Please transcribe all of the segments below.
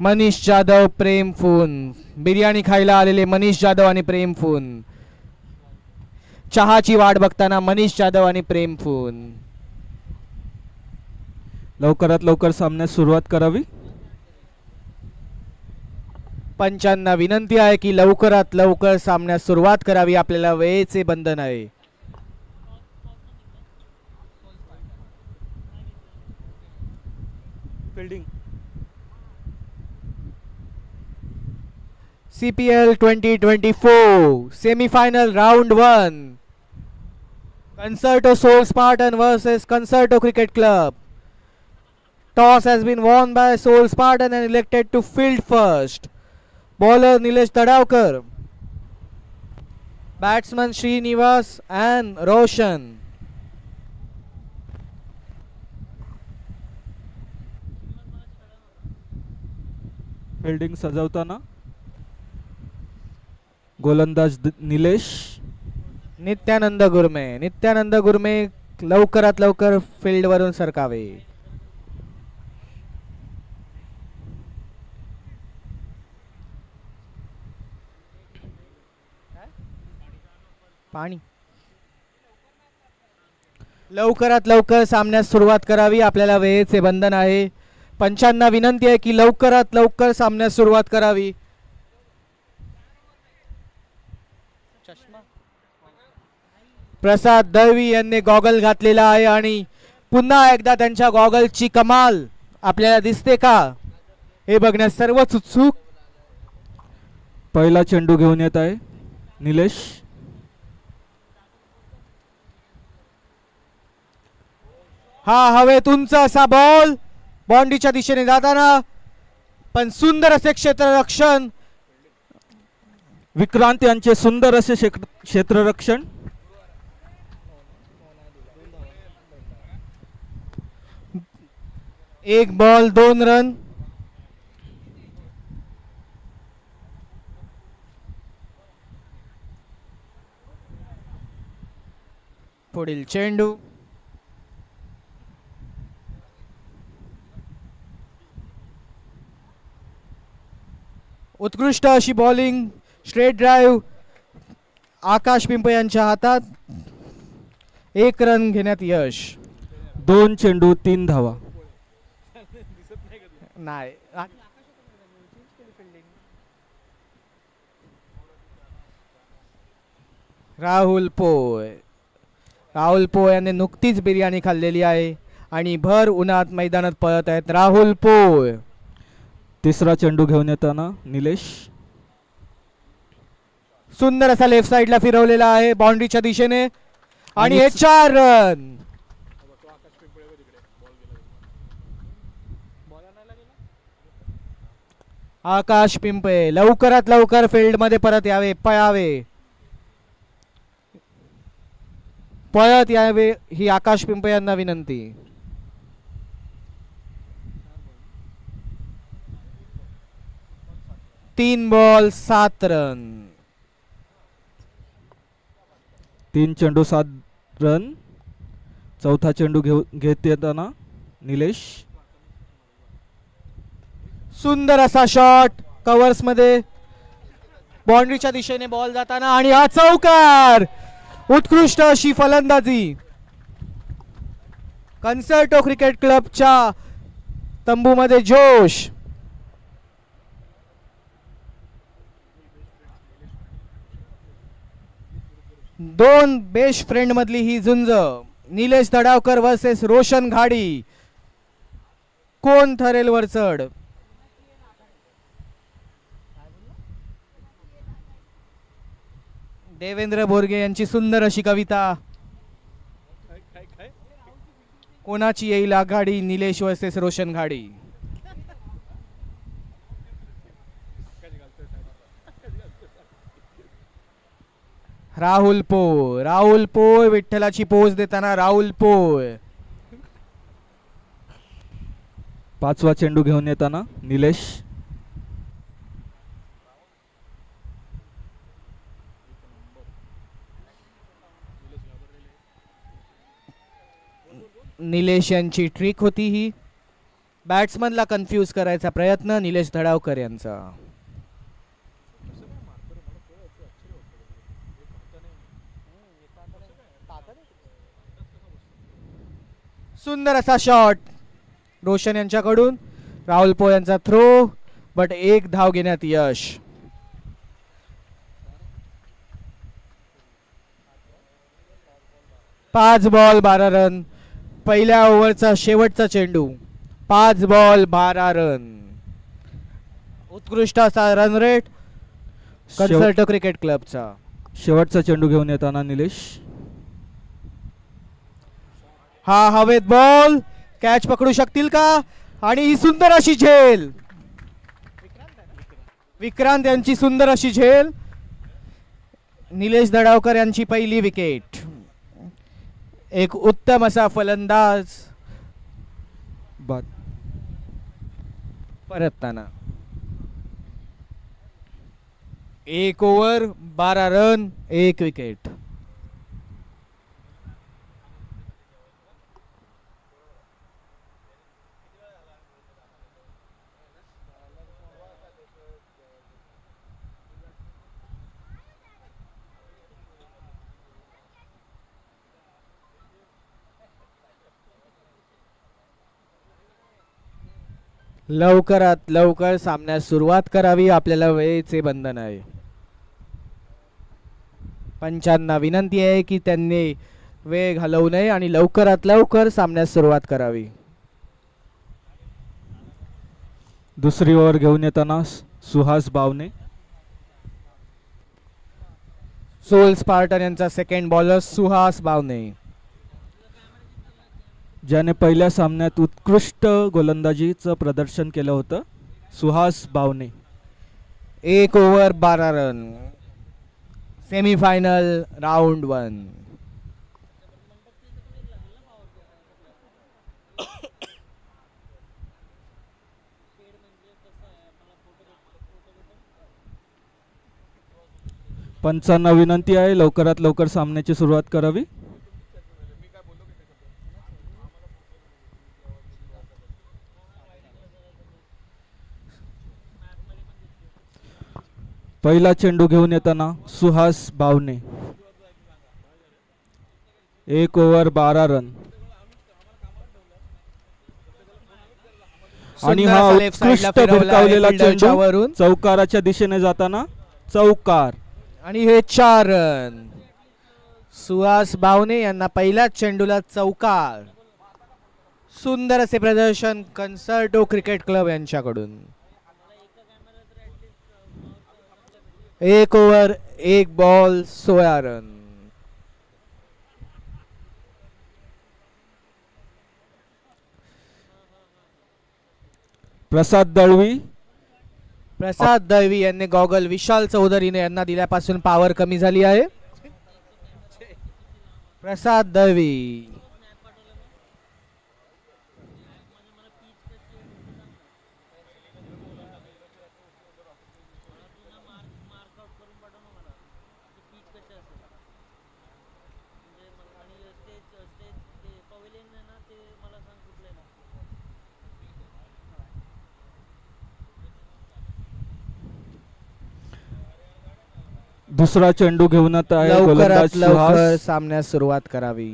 मनीष जाधव प्रेम phone biryani खायला आलेले मनीष जाधव आणि प्रेम फोन चहाची वाट बघताना मनीष जाधव आणि प्रेम फोन लवकरात लवकर सामन्यास सुरुवात करावी. पंचांना विनंती आहे की लवकरात लवकर सामन्यास सुरुवात करावी. आपल्याला वेळेचे बंधन आहे. Fielding CPL 2024 semi-final round 1 Concerto Soul Spartan versus Concerto Cricket Club. Toss has been won by Soul Spartan and elected to field first. Bowler Nilesh Tadavkar, batsman Srinivas and Roshan. Fielding सजवताना गोलंदाज Nilesh. Nityanand gourmet लवकरात लवकर field वरून सरकावे. पाणी लवकरात लवकर सामन्यास सुरुवात करावी. आपल्याला वेळेचे बंधन आहे. पंचांना विनंती आहे की लवकरात लवकर सामन्यास सुरुवात करावी. प्रसाद दळवी यांनी गॉगल घातलेला आहे आणि पुन्हा एकदा त्यांच्या गॉगलची कमाल आपल्याला दिसते का हे बघण्यास सर्वच उत्सुक. पहिला चेंडू घेऊन येत आहे निलेश. हा हवेतूंच असा बॉल बाउंड्रीच्या दिशेने जाताना पण सुंदर असे क्षेत्ररक्षण. विक्रांत यांचे सुंदर असे क्षेत्ररक्षण. एक बॉल 2 रन. पुढील चेंडू उत्कृष्ट अशी बॉलिंग स्ट्रेट ड्राइव्ह आकाश पिंपळे यांच्या हातात. 1 रन घेण्यात यश. 2 चेंडू 3 धावा. नाही राहुल पोय यांनी नुकतीच बिर्याणी खाल्लेली आहे आणि भर उन्हात मैदानात पळत आहेत राहुल पोय. तिसरा चेंडू घेऊन येताना निलेश. सुंदर असा लेफ्ट साइडला फिरवलेला आहे बाउंड्रीच्या दिशेने आणि हे 4 रन. आकाश पिंपळे लवकरात लवकर फील्ड मध्ये परत यावे. पळत यावे ही आकाश पिंपळे यांना विनंती. तीन बॉल 7 रन. 3 चेंडू 7 रन. चौथा चेंडू घेत येताना निलेश. सुंदर असा शॉट कव्हर्स मध्ये बाउंड्रीच्या दिशेने बॉल जाताना आणि हा चौकार. उत्कृष्ट अशी फलंदाजी. कन्सर्टो क्रिकेट क्लबच्या तंबूमध्ये जोश. दोन बेस्ट फ्रेंड मधली ही झुंज. निलेश दडावकर वर्सेस रोशन घाडी. कोण ठरेल वरचढ. देवेंद्र बोरगे यांची सुंदर अशी कविता. कोणाची येईल आघाडी निलेश वर्सेस रोशन घाडी. राहुल पोय विठ्ठलाची पोच देताना राहुल पोय. 5वा चेंडू घेऊन येताना निलेश. निलेश यांची ट्रिक होती ही. बॅट्समनला कन्फ्यूज करायचा प्रयत्न निलेश धडावकर यांचा. सुंदर असा शॉट रोशन यांच्याकडून. राहुल पो यांचा थ्रो, बट एक धाव घेण्यात यश. पाच बॉल 12 रन. पहिल्या ओव्हरचा शेवटचा चेंडू. 5 बॉल 12 रन. उत्कृष्ट असा रन रेट कन्सर्टो क्रिकेट क्लबचा. शेवटचा चेंडू घेऊन येताना निलेश. हा हवेत बॉल, कॅच पकडू शकतील का? आणि ही सुंदर अशी झेल. विक्रांत यांची सुंदर अशी झेल. निलेश धडावकर यांची पहिली विकेट. एक उत्तम असा फलंदाज बाद. परतताना. 1 ओव्हर 12 रन 1 विकेट. लवकरात लवकर सामन्यास सुरुवात करावी. आपल्याला वेळेचे बंधन आहे. पंचांना विनंती आहे की त्यांनी वेळ घालवू नये आणि लवकरात लवकर सामन्यास सुरुवात करावी. दुसरी ओव्हर घेऊन येताना सुहास बावने. सोल स्पार्टन यांचा सेकंड बॉलर सुहास बावने, ज्याने पहिल्या सामन्यात उत्कृष्ट गोलंदाजीचं प्रदर्शन केलं होतं. Suhas Bawane. 1 over 12 run. Semifinal round 1. पंचांना विनंती आहे लवकरात लवकर सामन्याची सुरुवात करावी. पहिला चेंडू घेऊन येताना सुहास बावने. 1 over 12 run. आणि हा उत्कृष्ट भिरकावलेला चेंडू चौकाराच्या दिशेने जाताना चौकार. आणि हे 4 रन. सुहास बावने यांना पहिल्याच चेंडूला चौकार. सुंदर असे प्रदर्शन कन्सर्टो क्रिकेट क्लब यांच्याकडून. 1 ओव्हर 1 बॉल 16 रन. प्रसाद दळवी यांनी गॉगल विशाल चौधरीने यांना दिल्यापासून पॉवर कमी झाली आहे. प्रसाद दळवी. दुसरा चेंडू घेऊन आहे लवकरात गोलंदाज लवकर सुहास. सामन्यास सुरुवात करावी.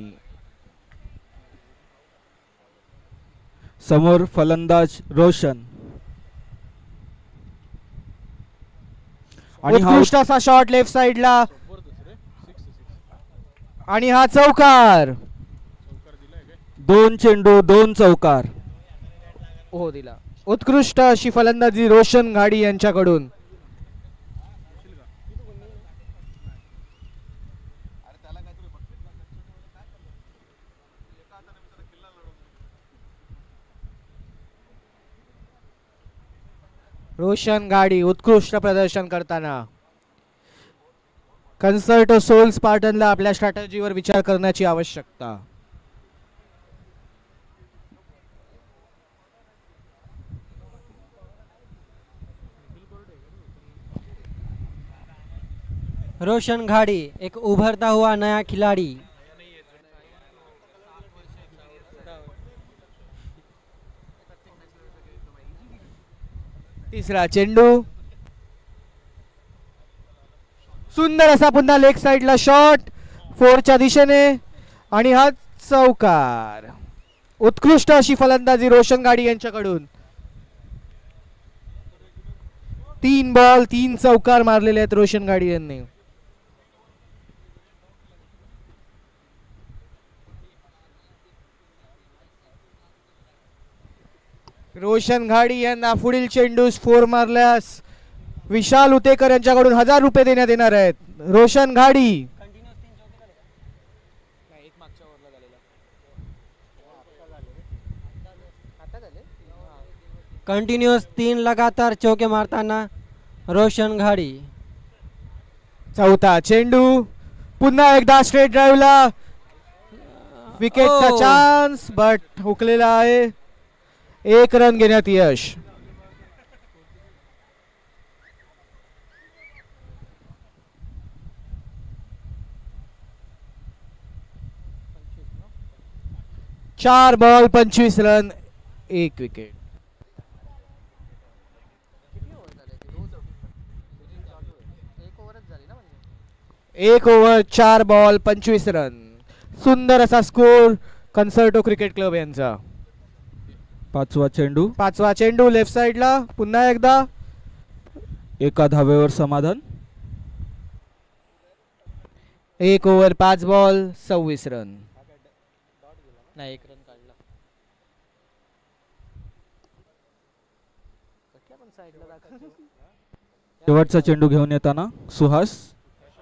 समोर फलंदाज रोशन. आणि हा उत्कृष्ट असा शॉट लेफ्ट साइडला. आणि हा चौकार. 2 चेंडू 2 चौकार. हो दिला. उत्कृष्ट अशी फलंदाजी रोशन घाडी यांच्याकडून. रोशन गाडी उत्कृष्ट प्रदर्शन करताना कन्सर्टो सोल स्पार्टनला आपल्या स्ट्रॅटेजीवर विचार करण्याची आवश्यकता. रोशन घाड़ी एक उभरता हुआ नया खिलाड़ी. तिसरा चेंडू सुंदर असा पुन्हा लेग साइडला शॉट फोरच्या दिशेने आणि हा चौकार. उत्कृष्ट अशी फलंदाजी रोशन घाडी यांच्याकडून. 3 बॉल 3 चौकार मारलेले आहेत रोशन घाडी यांनी. रोशन घाडी यांना पुढील चेंडूस 4 मारल्यास विशाल उतेकर यांच्याकडून 1000 रुपये देण्यात येणार आहेत. रोशन घाडी कंटिन्यूअस 3 लगातार चौके मारताना रोशन घाडी. चौथा चेंडू पुन्हा एकदा स्ट्रेट ड्राईव्हला विकेटचा Oh. चान्स बट हुकलेला आहे. 1 रन घेण्यात यश. चार बॉल 25 रन 1 विकेट. एक ओव्हर 4 बॉल 25 रन. सुंदर असा स्कोर कन्सर्टो क्रिकेट क्लब यांचा. पाचवा चेंडू पाचवा चेंडू लेफ्ट साइडला पुन्हा एकदा एका धावेवर समाधान. 1 ओव्हर 5 बॉल 26 रन. नाही 1 रन काढला. शेवटचा चेंडू घेऊन येताना सुहास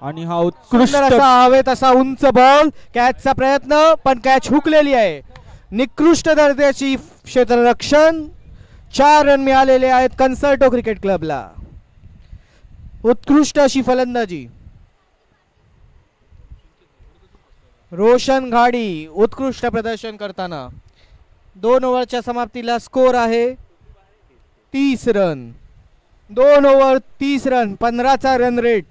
आणि हा उत्कृष्ट सुंदर असा हवेत असा उंच बॉल कॅचचा प्रयत्न पण कॅच हुकलेली आहे. निकृष्ट दर्जाची क्षेत्ररक्षण. 4 रन मिळालेले आहेत कन्सर्टो क्रिकेट क्लबला. उत्कृष्ट अशी फलंदाजी. रोशन घाडी उत्कृष्ट प्रदर्शन करताना. 2 ओव्हरच्या समाप्तीला स्कोर आहे 30 रन. 2 ओव्हर 30 रन 15चा run rate.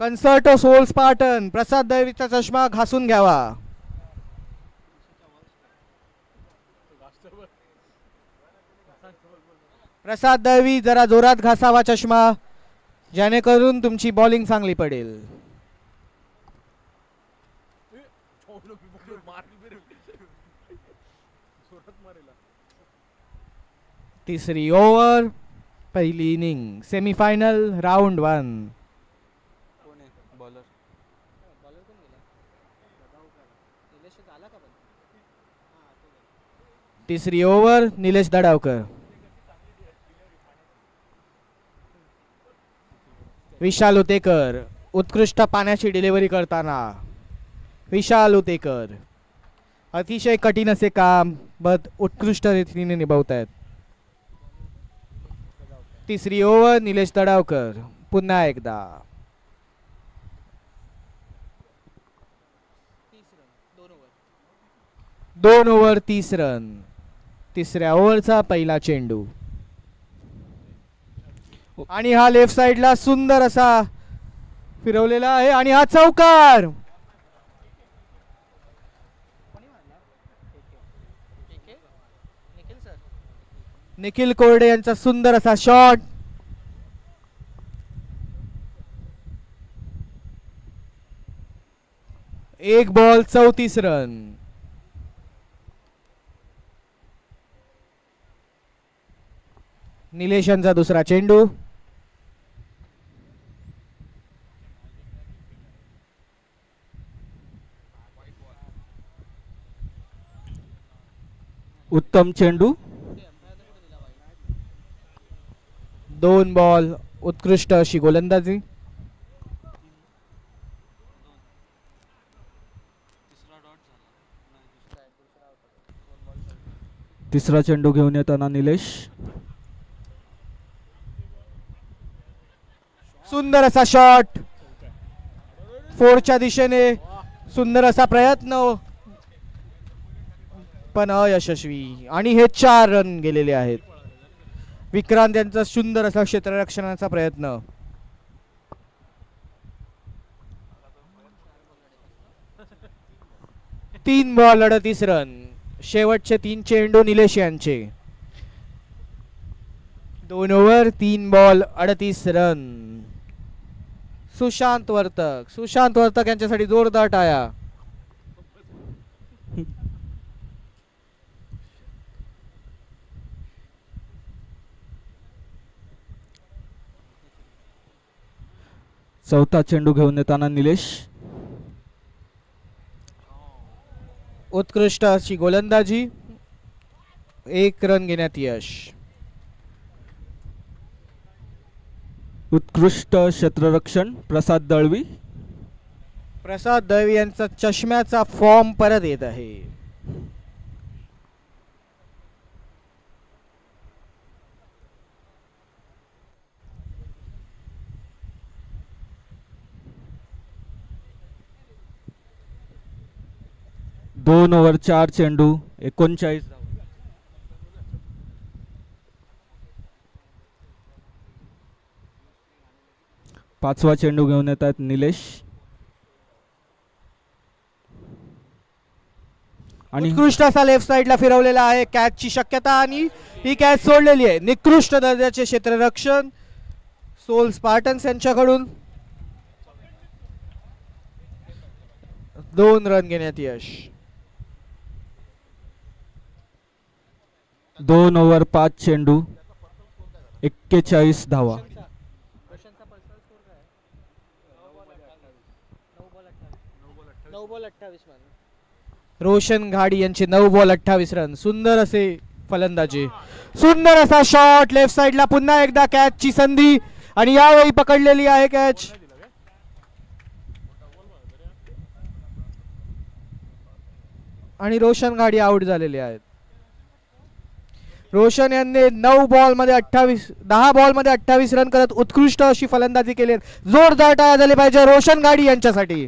Concerto Soul Spartan Prasad दैवीचा चष्मा घासून घ्यावा. प्रसाद दैवी जरा जोरात घासावा चष्मा जेणेकरून तुमची बॉलिंग चांगली पडेल. तिसरी ओव्हर पहिली इनिंग सेमीफायनल राउंड 1. तिसरी ओव्हर निलेश दडावकर. विशाल उतेकर उत्कृष्ट पाण्याची डिलिव्हरी करताना. विशाल उतेकर अतिशय कठीण असे काम बट उत्कृष्ट रीतीने निभावत आहेत. तिसरी ओव्हर निलेश दडावकर पुन्हा एकदा. 2 ओव्हर 30 रन. तिसऱ्या ओव्हरचा पहिला चेंडू आणि हा लेफ्ट साइडला सुंदर असा फिरवलेला आहे आणि हा चौकार. निखिल कोरडे यांचा सुंदर असा शॉट. एक बॉल 34 रन. निलेश यांचा दुसरा चेंडू. उत्तम चेंडू. 2 बॉल उत्कृष्ट अशी गोलंदाजी. तिसरा चेंडू घेऊन येताना निलेश. सुंदर असा शॉट 4च्या दिशेने. सुंदर असा प्रयत्न पण अयशस्वी आणि हे 4 रन गेलेले आहेत. विक्रांत यांचा सुंदर असा क्षेत्ररक्षणाचा प्रयत्न. तीन बॉल 38 रन. शेवटचे 3 चेंडू निलेश यांचे. 2 over 3 ball 38 run. Sushant Vartak यांच्यासाठी जोरदार टाळ्या. चौथा चेंडू घेऊन येताना निलेश. उत्कृष्ट अशी गोलंदाजी. 1 रन घेण्यात यश. उत्कृष्ट क्षेत्ररक्षण प्रसाद दळवी. प्रसाद दळवी यांचा चष्म्याचा फॉर्म परत येत आहे. दोन ओव्हर 4 चेंडू 39 धावा. पाचवा चेंडू घेऊन येतात निलेश. आणि उत्कृष्ट असा लेफ्ट साइडला फिरवलेला आहे. कॅचची शक्यता आणि ही कॅच सोडलेली आहे. निकृष्ट दर्जाचे क्षेत्ररक्षण सोल स्पार्टन्स यांच्याकडून. 2 रन घेण्यात यश. 2 ओव्हर 5 चेंडू 41 धावा. रोशन घाडी यांचे 9 बॉल 28 रन. सुंदर असे फलंदाजी. सुंदर असा शॉट लेफ्ट साइडला. पुन्हा एकदा कॅचची संधी आणि यावेळी पकडलेली आहे कॅच. आणि रोशन घाडी आउट झालेले आहेत. रोशन यांनी 10 बॉल मध्ये 28 रन करत उत्कृष्ट अशी फलंदाजी केली. जोरदार टाळ्या झाली पाहिजे रोशन घाडी यांच्यासाठी.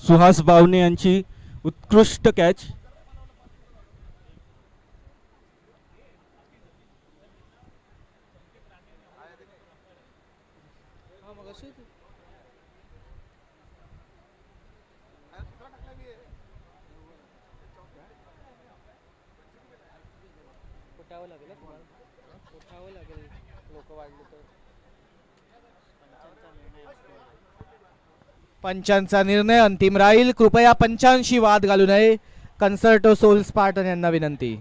सुहास बावणे यांची उत्कृष्ट कॅच. पंचांचा निर्णय अंतिम राहील. कृपया पंचांशी वाद घालू नये. कन्सर्टो सोल स्पार्टन यांना विनंती.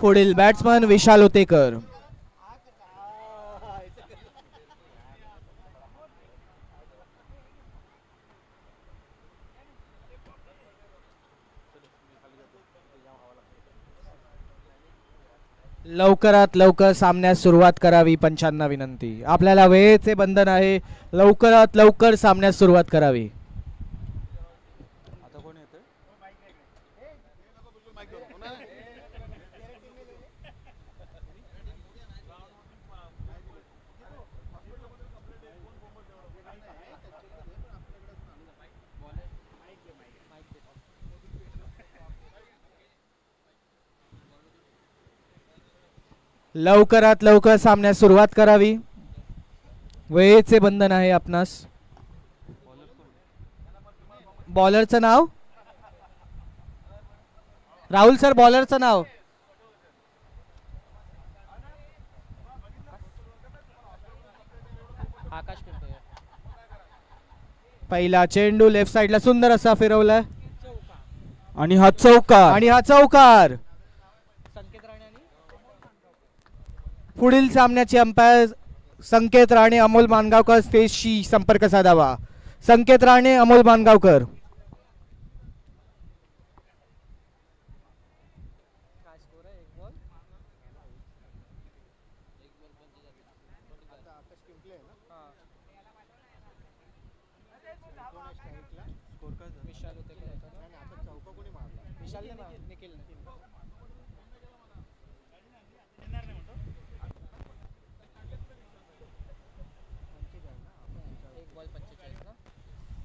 पुढील बॅट्समन विशाल उतेकर. लवकरात लवकर सामन्यास सुरुवात करावी पंचांना विनंती. आपल्याला वेळेचे बंधन आहे. लवकरात लवकर सामन्यास सुरुवात करावी. लवकरात लवकर सामन्यास सुरुवात करावी. वेळेचे बंधन आहे आपणास. बॉलरचं नाव राहुल सर. बॉलरचं नाव पहिला चेंडू लेफ्ट साइडला सुंदर असा फिरवलाय आणि हा चौकार. पुढील सामन्याचे अंपायर संकेत राणे अमोल मानगावकर स्टेजशी संपर्क साधावा. संकेत राणे अमोल मानगावकर.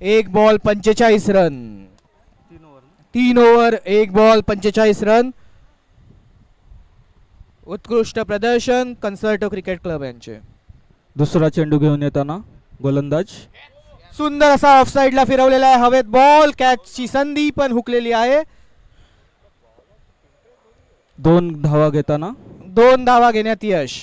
एक ball 45 run. 3 over 1 ball 45 run. उत्कृष्ट प्रदर्शन कन्सर्टो क्रिकेट क्लब यांचे. दुसरा चेंडू घेऊन येताना गोलंदाज सुंदर असा ऑफ साइडला फिरवलेला आहे. हवेत बॉल, कॅचची संधी पण हुकलेली आहे. 2 धावा घेताना 2 धावा घेण्यात यश.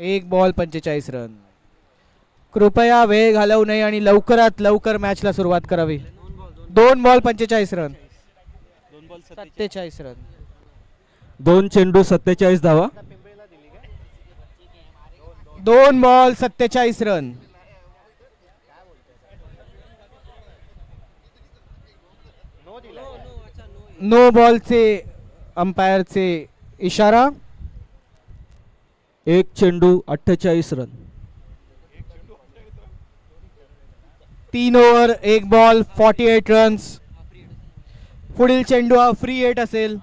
एक बॉल 45 रन. कृपया वेळ घालवू नये आणि लवकरात लवकर मॅचला सुरुवात करावी. 2 बॉल 45 रन. 47 रन. 2 चेंडू 47 धावा. 2 बॉल 47 रन. नो बॉलचे अंपायरचे इशारा. 1 चेंडू 48 रन. 3 over 1 ball 48 runs. पुढील चेंडू हा फ्री हिट असेल.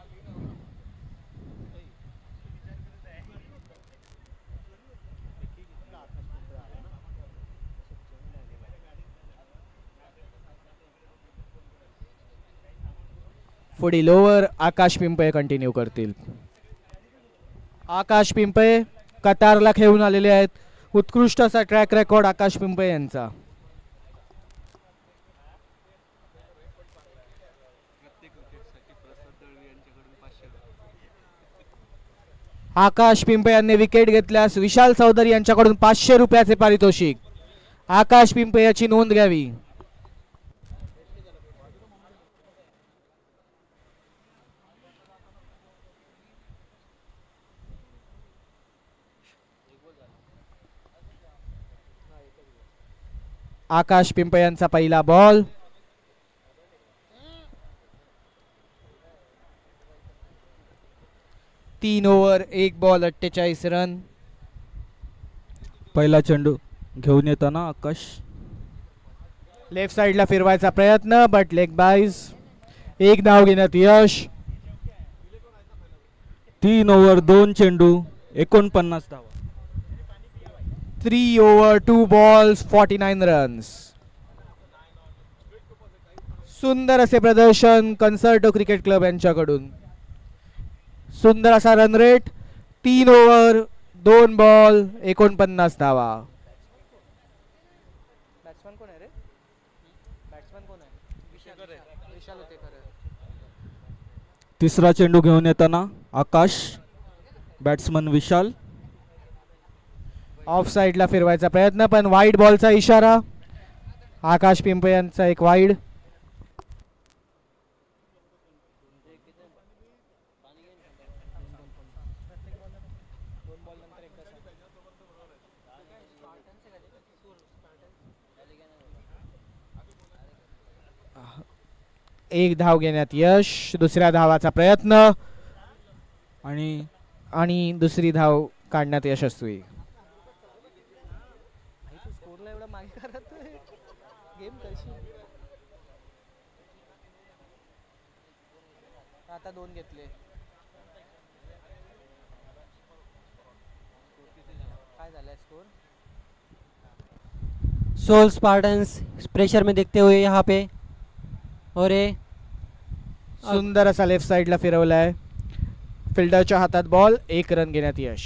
पुढील ओव्हर आकाश पिंपळे कंटिन्यू करतील. आकाश पिंपळे कतारला खेळून आलेले आहेत. उत्कृष्ट असा ट्रॅक रेकॉर्ड आकाश पिंपळे यांचा. आकाश पिंपळे यांनी विकेट घेतल्यास विशाल चौधरी यांच्याकडून 500 रुपयाचे पारितोषिक. आकाश पिंपळे याची नोंद घ्यावी. आकाश पिंपळे यांचा पहिला बॉल. तीन ओव्हर 1 बॉल 48 रन. पहिला चेंडू घेऊन येताना आकाश लेफ्ट साइडला फिरवायचा प्रयत्न बट लेग बाईज. 1 धाव घेण्यात यश. 3 ओव्हर 2 चेंडू 49 धावा. 3 ओव्हर 2 बॉल्स 49 रन्स. सुंदर असे प्रदर्शन कन्सर्टो क्रिकेट क्लब यांच्याकडून. सुंदर असा रन रेट. 3 ओव्हर 2 बॉल 49 धावा. बॅट्समन कोण आहे रे? बॅट्समन कोण आहे? विशाल होतेकर. तिसरा चेंडू घेऊन येताना आकाश. Batsman Vishal. ऑफ साइडला फिरवायचा प्रयत्न पण वाईड बॉलचा इशारा. आकाश पिंपळे यांचा एक वाईड. एक धाव घेण्यात यश. दुसऱ्या धावाचा प्रयत्न आणि दुसरी धाव काढण्यात यशस्वी. आता 2 घेतले. काय झालंय स्कोर? सोल स्पार्टन्स प्रेशर में देखते हुए यहाँ पे और ये सुंदर असा लेफ्ट साइडला फिरवलाय. फिल्डरच्या हातात बॉल. 1 रन घेण्यात यश.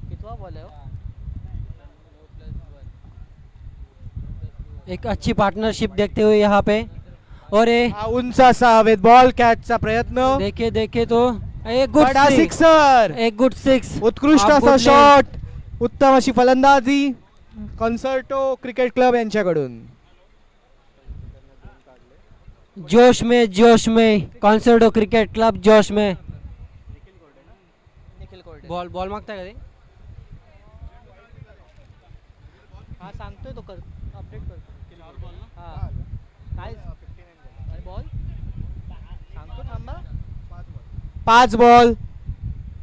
कितवा बॉल है? एक अच्छी पार्टनरशिप देखते हुए यहाँ पे और ये उंच असा हवेत बॉल. कॅचचा प्रयत्न. देखिए देखिए तो एक गुड बडा सिक्सर. एक गुड 6. उत्कृष्ट असा शॉट. उत्तम अशी फलंदाजी कन्सर्टो क्रिकेट क्लब यांच्याकडून. जोश में कॉन्सर्टो क्रिकेट क्लब जोश में. बॉल मागताय का ते? हा सांगतोय तो कर अपडेट करतो हा काय अरे बॉल सांगतो थांबा 5 ball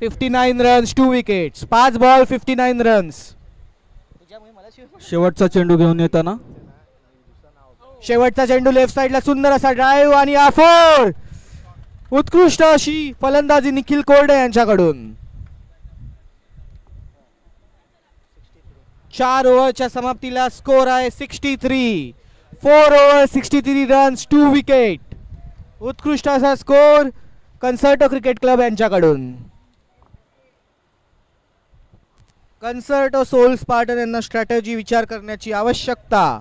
59 runs 2 wickets 5 ball 59 runs. शेवटचा चेंडू घेऊन येताना शेवटचा चेंडू लेफ्ट साइडला सुंदर असा ड्राईव्ह आणि फोर. उत्कृष्ट अशी फलंदाजी निखिल कोरडे यांच्याकडून. 4 ओव्हरच्या समाप्तीला स्कोर आहे 63. 4 ओव्हर 63 रन्स 2 विकेट. उत्कृष्ट असा स्कोर कन्सर्टो क्रिकेट क्लब यांच्याकडून. कन्सर्टो सोल स्पार्टन यांना स्ट्रॅटेजी विचार करण्याची आवश्यकता.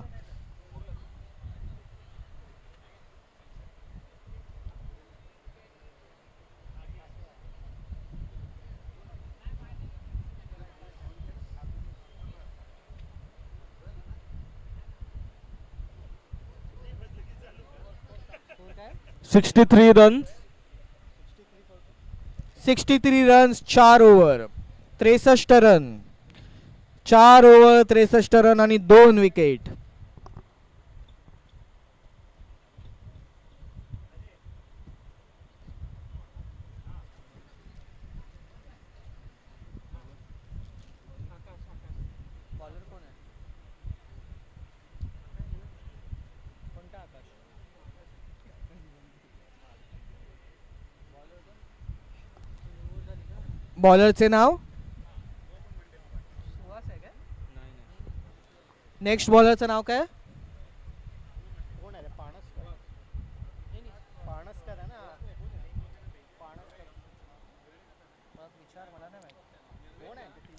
Sixty three run 63 runs 4 over 63 run 4 over 63 run आणि 2 विकेट. बॉलरचे नाव नेक्स्ट बॉलरचं नाव काय.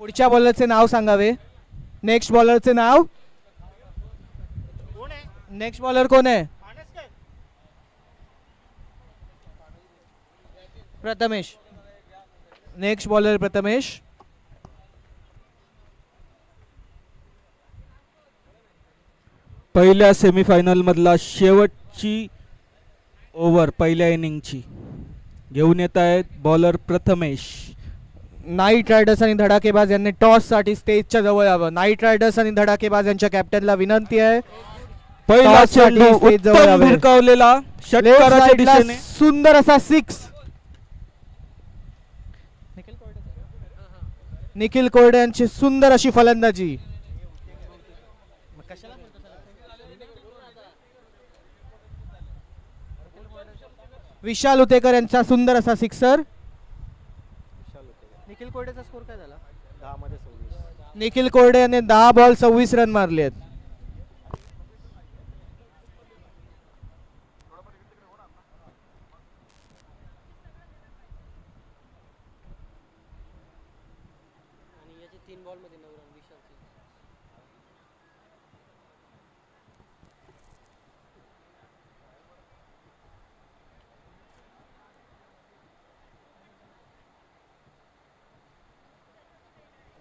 पुढच्या बॉलरचे नाव सांगावे. नेक्स्ट बॉलरचे नाव नेक्स्ट बॉलर कोण आहे. प्रथमेश. Next bowler Prathamesh. पहिल्या सेमीफायनल मधला शेवटची ओव्हर पहिल्या इनिंगची घेऊन येत आहेत बॉलर प्रथमेश. नाईट रायडर्स आणि धडाकेबाज यांनी टॉस साठी स्टेजच्या जवळ यावं. नाईट रायडर्स आणि धडाकेबाज यांच्या कॅप्टनला विनंती आहे. पहिला चेंडू उत्तम भिरकावलेला षटकाराच्या दिशेने सुंदर असा 6. निखिल कोरडे यांची सुंदर अशी फलंदाजी. विशाल उतेकर यांचा सुंदर असा सिक्सर. निखिल कोरडेचा स्कोर काय झाला. 10 मध्ये 26. निखिल कोरडे यांनी 10 बॉल 26 रन मारलेत.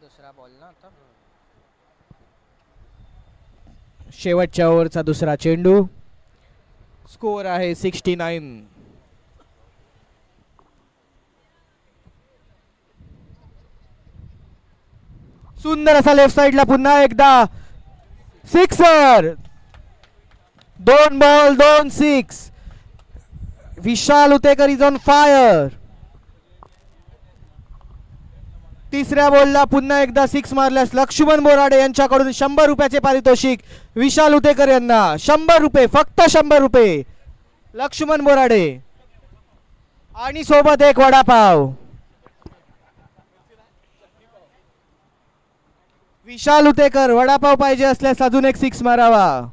दुसरा बॉल ना आता. शेवटच्या ओव्हरचा दुसरा चेंडू. स्कोर आहे 69. सुंदर असा लेफ्ट साइडला पुन्हा एकदा sixer. 2 ball 2 6. Vishal Utekar is on fire. तिसऱ्या बॉलला पुन्हा एकदा 6 मारल्यास लक्ष्मण बोराडे यांच्याकडून 100 रुपयाचे पारितोषिक विशाल उतेकर यांना. 100 रुपये फक्त 100 रुपये लक्ष्मण बोराडे आणि सोबत एक वडापाव. विशाल उतेकर वडापाव पाहिजे असल्यास अजून एक 6 मारावा.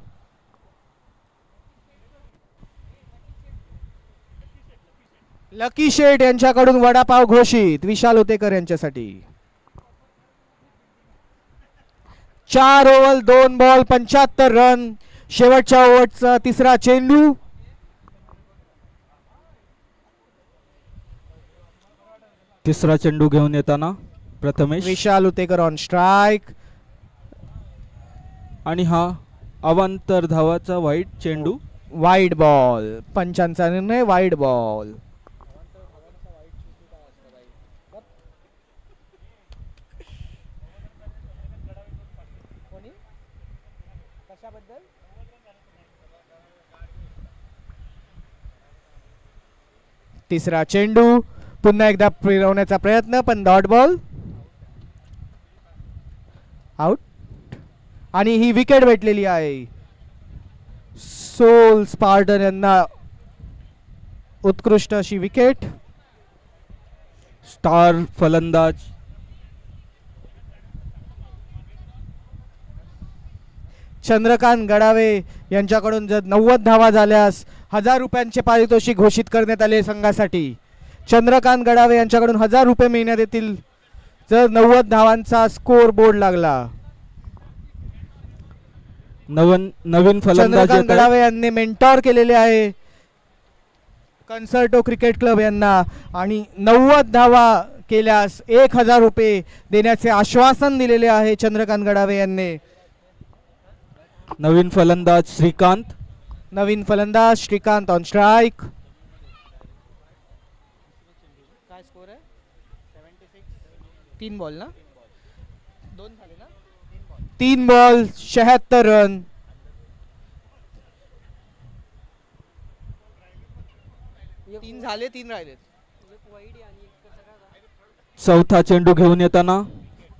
लकी शेठ यांच्याकडून वडापाव घोषित विशाल उतेकर यांच्यासाठी. 4 ओव्हर 2 बॉल 75 रन. शेवटच्या ओव्हरचा तिसरा चेंडू. तिसरा चेंडू घेऊन येताना प्रथमेश. विशाल उतेकर ऑन स्ट्राइक आणि हा अवांतर धावाचा वाईट चेंडू. Wide ball. पंचांचा निर्णय वाईड बॉल. तिसरा चेंडू पुन्हा एकदा फिरवण्याचा प्रयत्न पण डॉट बॉल आउट आणि ही विकेट भेटलेली आहे. सोल स्पार्टन यांना उत्कृष्ट अशी विकेट. स्टार फलंदाज चंद्रकांत गडावे यांच्याकडून जर 90 धावा झाल्यास 1000 रुपयांचे पारितोषिक घोषित करण्यात आले संघासाठी. चंद्रकांत गडावे यांच्याकडून 1000 रुपये मिळण्यात येतील जर 90 धावांचा स्कोर बोर्ड लागला. नवीन फलंदाज चंद्रकांत गडावे यांनी मेंटॉर केलेले आहे कन्सर्टो क्रिकेट क्लब यांना आणि 90 धावा केल्यास 1000 रुपये देण्याचे आश्वासन दिलेले आहे चंद्रकांत गडावे यांनी. नवीन फलंदाज श्रीकांत ऑन स्ट्राइक. काय स्कोर आहे? 3 बॉल ना 2 झाले ना 3 बॉल 76 रन. तीन झाले 3 राहिले. चौथा चेंडू घेऊन येताना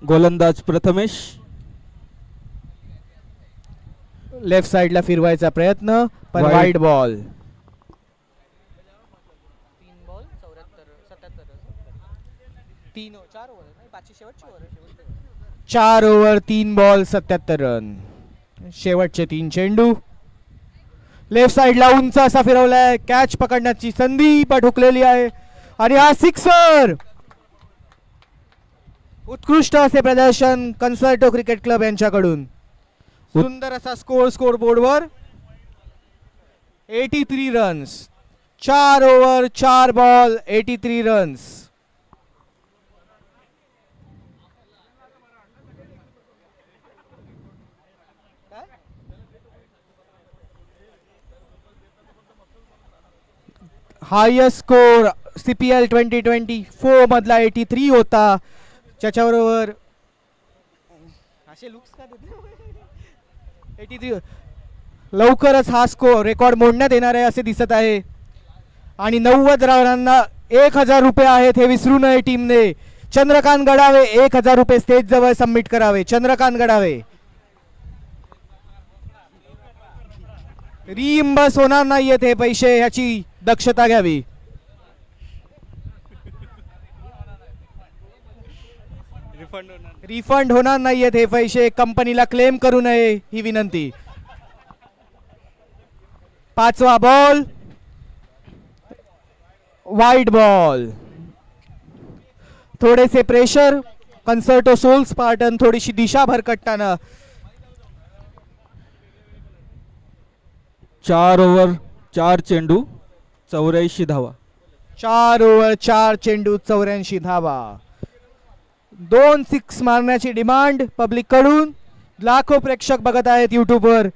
गोलंदाज प्रथमेश. लेफ्ट साइडला फिरवायचा प्रयत्न पण wide ball. 4 over 3 ball 77 run. शेवटचे 3 चेंडू लेफ्ट साइडला उंच असा फिरवलाय. कॅच पकडण्याची संधी पण हुकलेली आहे आणि हा सिक्सर. उत्कृष्ट असे प्रदर्शन कन्सर्टो क्रिकेट क्लब यांच्याकडून. सुंदर असा स्कोर बोर्डवर 83 runs. 4 over 4 ball 83 runs. Highest score CPL 2024 मधला 83 होता. त्याच्याबरोबर असे लुक्स का देते 83. लवकरच हा स्कोर रेकॉर्ड मोडण्यात येणार आहे असे दिसत आहे आणि 90 रनांना 1000 रुपये आहेत हे विसरू नये टीमने. चंद्रकांत गडावे 1000 रुपये स्टेज जवळ सबमिट करावे. चंद्रकांत गडावे रिइंबर्स होणार नाहीयेत हे पैसे ह्याची दक्षता घ्यावी. रिफंड होणार नाहीयेत हे पैसे. कंपनीला क्लेम करू नये ही विनंती. 5वा बॉल वाईड बॉल. थोडेसे प्रेशर कन्सर्टो सोल स्पार्टन थोडीशी दिशा भरकटताना. 4 ओव्हर 4 चेंडू 84 धावा. 4 ओव्हर 4 चेंडू 84 धावा. 2 सिक्स मारण्याची डिमांड पब्लिक कडून. लाखो प्रेक्षक बघत आहेत युट्यूबवर.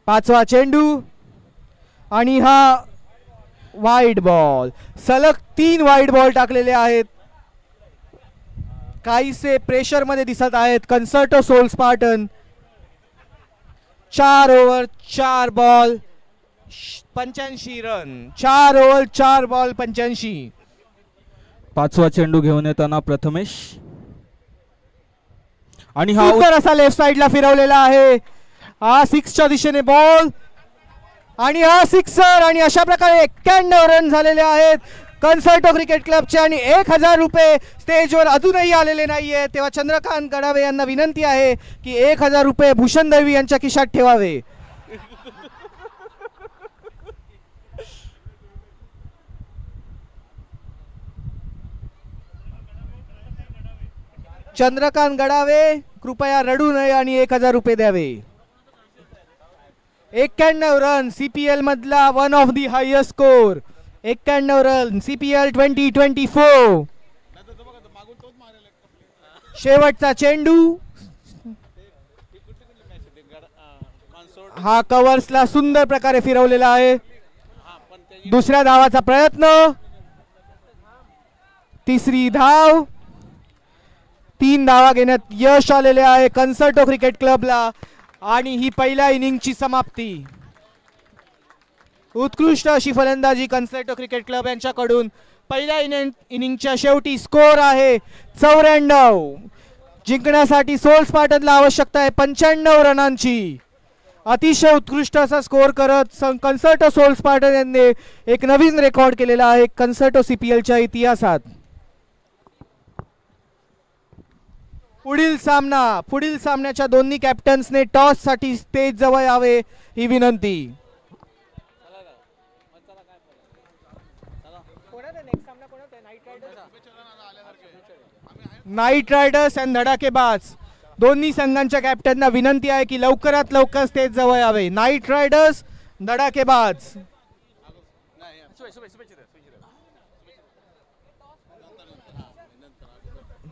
5वा चेंडू आणि हा वाईड बॉल. सलग 3 वाईड बॉल टाकलेले आहेत. काहीसे प्रेशर मध्ये दिसत आहेत Concerto Soul Spartan. 4 over 4 ball 85 run. 4 over 4 ball 85. 5वा चेंडू घेऊन येताना प्रथमेश आणि हा सुंदर असा लेफ्ट साइडला फिरवलेला आहे. हा 6च्या दिशेने बॉल आणि हा सिक्सर. आणि अशा प्रकारे 91 रन झालेले आहेत कन्सर्टो क्रिकेट क्लबचे आणि 1000 रुपये स्टेजवर अजूनही आलेले नाहीये. तेव्हा चंद्रकांत गडावे यांना विनंती आहे की 1000 रुपये भूषण देवी यांच्या खिशात ठेवावे. चंद्रकांत गडावे कृपया रडू नये आणि 1000 रुपये द्यावे. 91 रन CPL मधला one of the highest score. 91 run CPL 2024. शेवटचा चेंडू हा कव्हर्सला सुंदर प्रकारे फिरवलेला आहे. दुसऱ्या धावाचा प्रयत्न. तिसरी धाव. 3 धावा घेण्यात यश आलेले आहे कन्सर्टो क्रिकेट क्लबला आणि ही पहिल्या इनिंगची समाप्ती. उत्कृष्ट अशी फलंदाजी कन्सर्टो क्रिकेट क्लब यांच्याकडून. पहिल्या इनिंगच्या शेवटी स्कोर आहे 94. जिंकण्यासाठी सोल स्पार्टनला आवश्यकता आहे 95 रनांची. अतिशय उत्कृष्ट असा स्कोर करत कन्सर्टो सोल स्पार्टन यांनी एक नवीन रेकॉर्ड केलेला आहे कन्सर्टो CPLच्या इतिहासात. पुढील सामन्याच्या दोन्ही कॅप्टन्सने टॉस साठी स्टेज जवळ यावे ही विनंती. नाईट रायडर्स आणि धडाकेबाज दोन्ही संघांच्या कॅप्टनना विनंती आहे की लवकरात लवकर स्टेज जवळ यावे. नाईट रायडर्स, धडाकेबाज.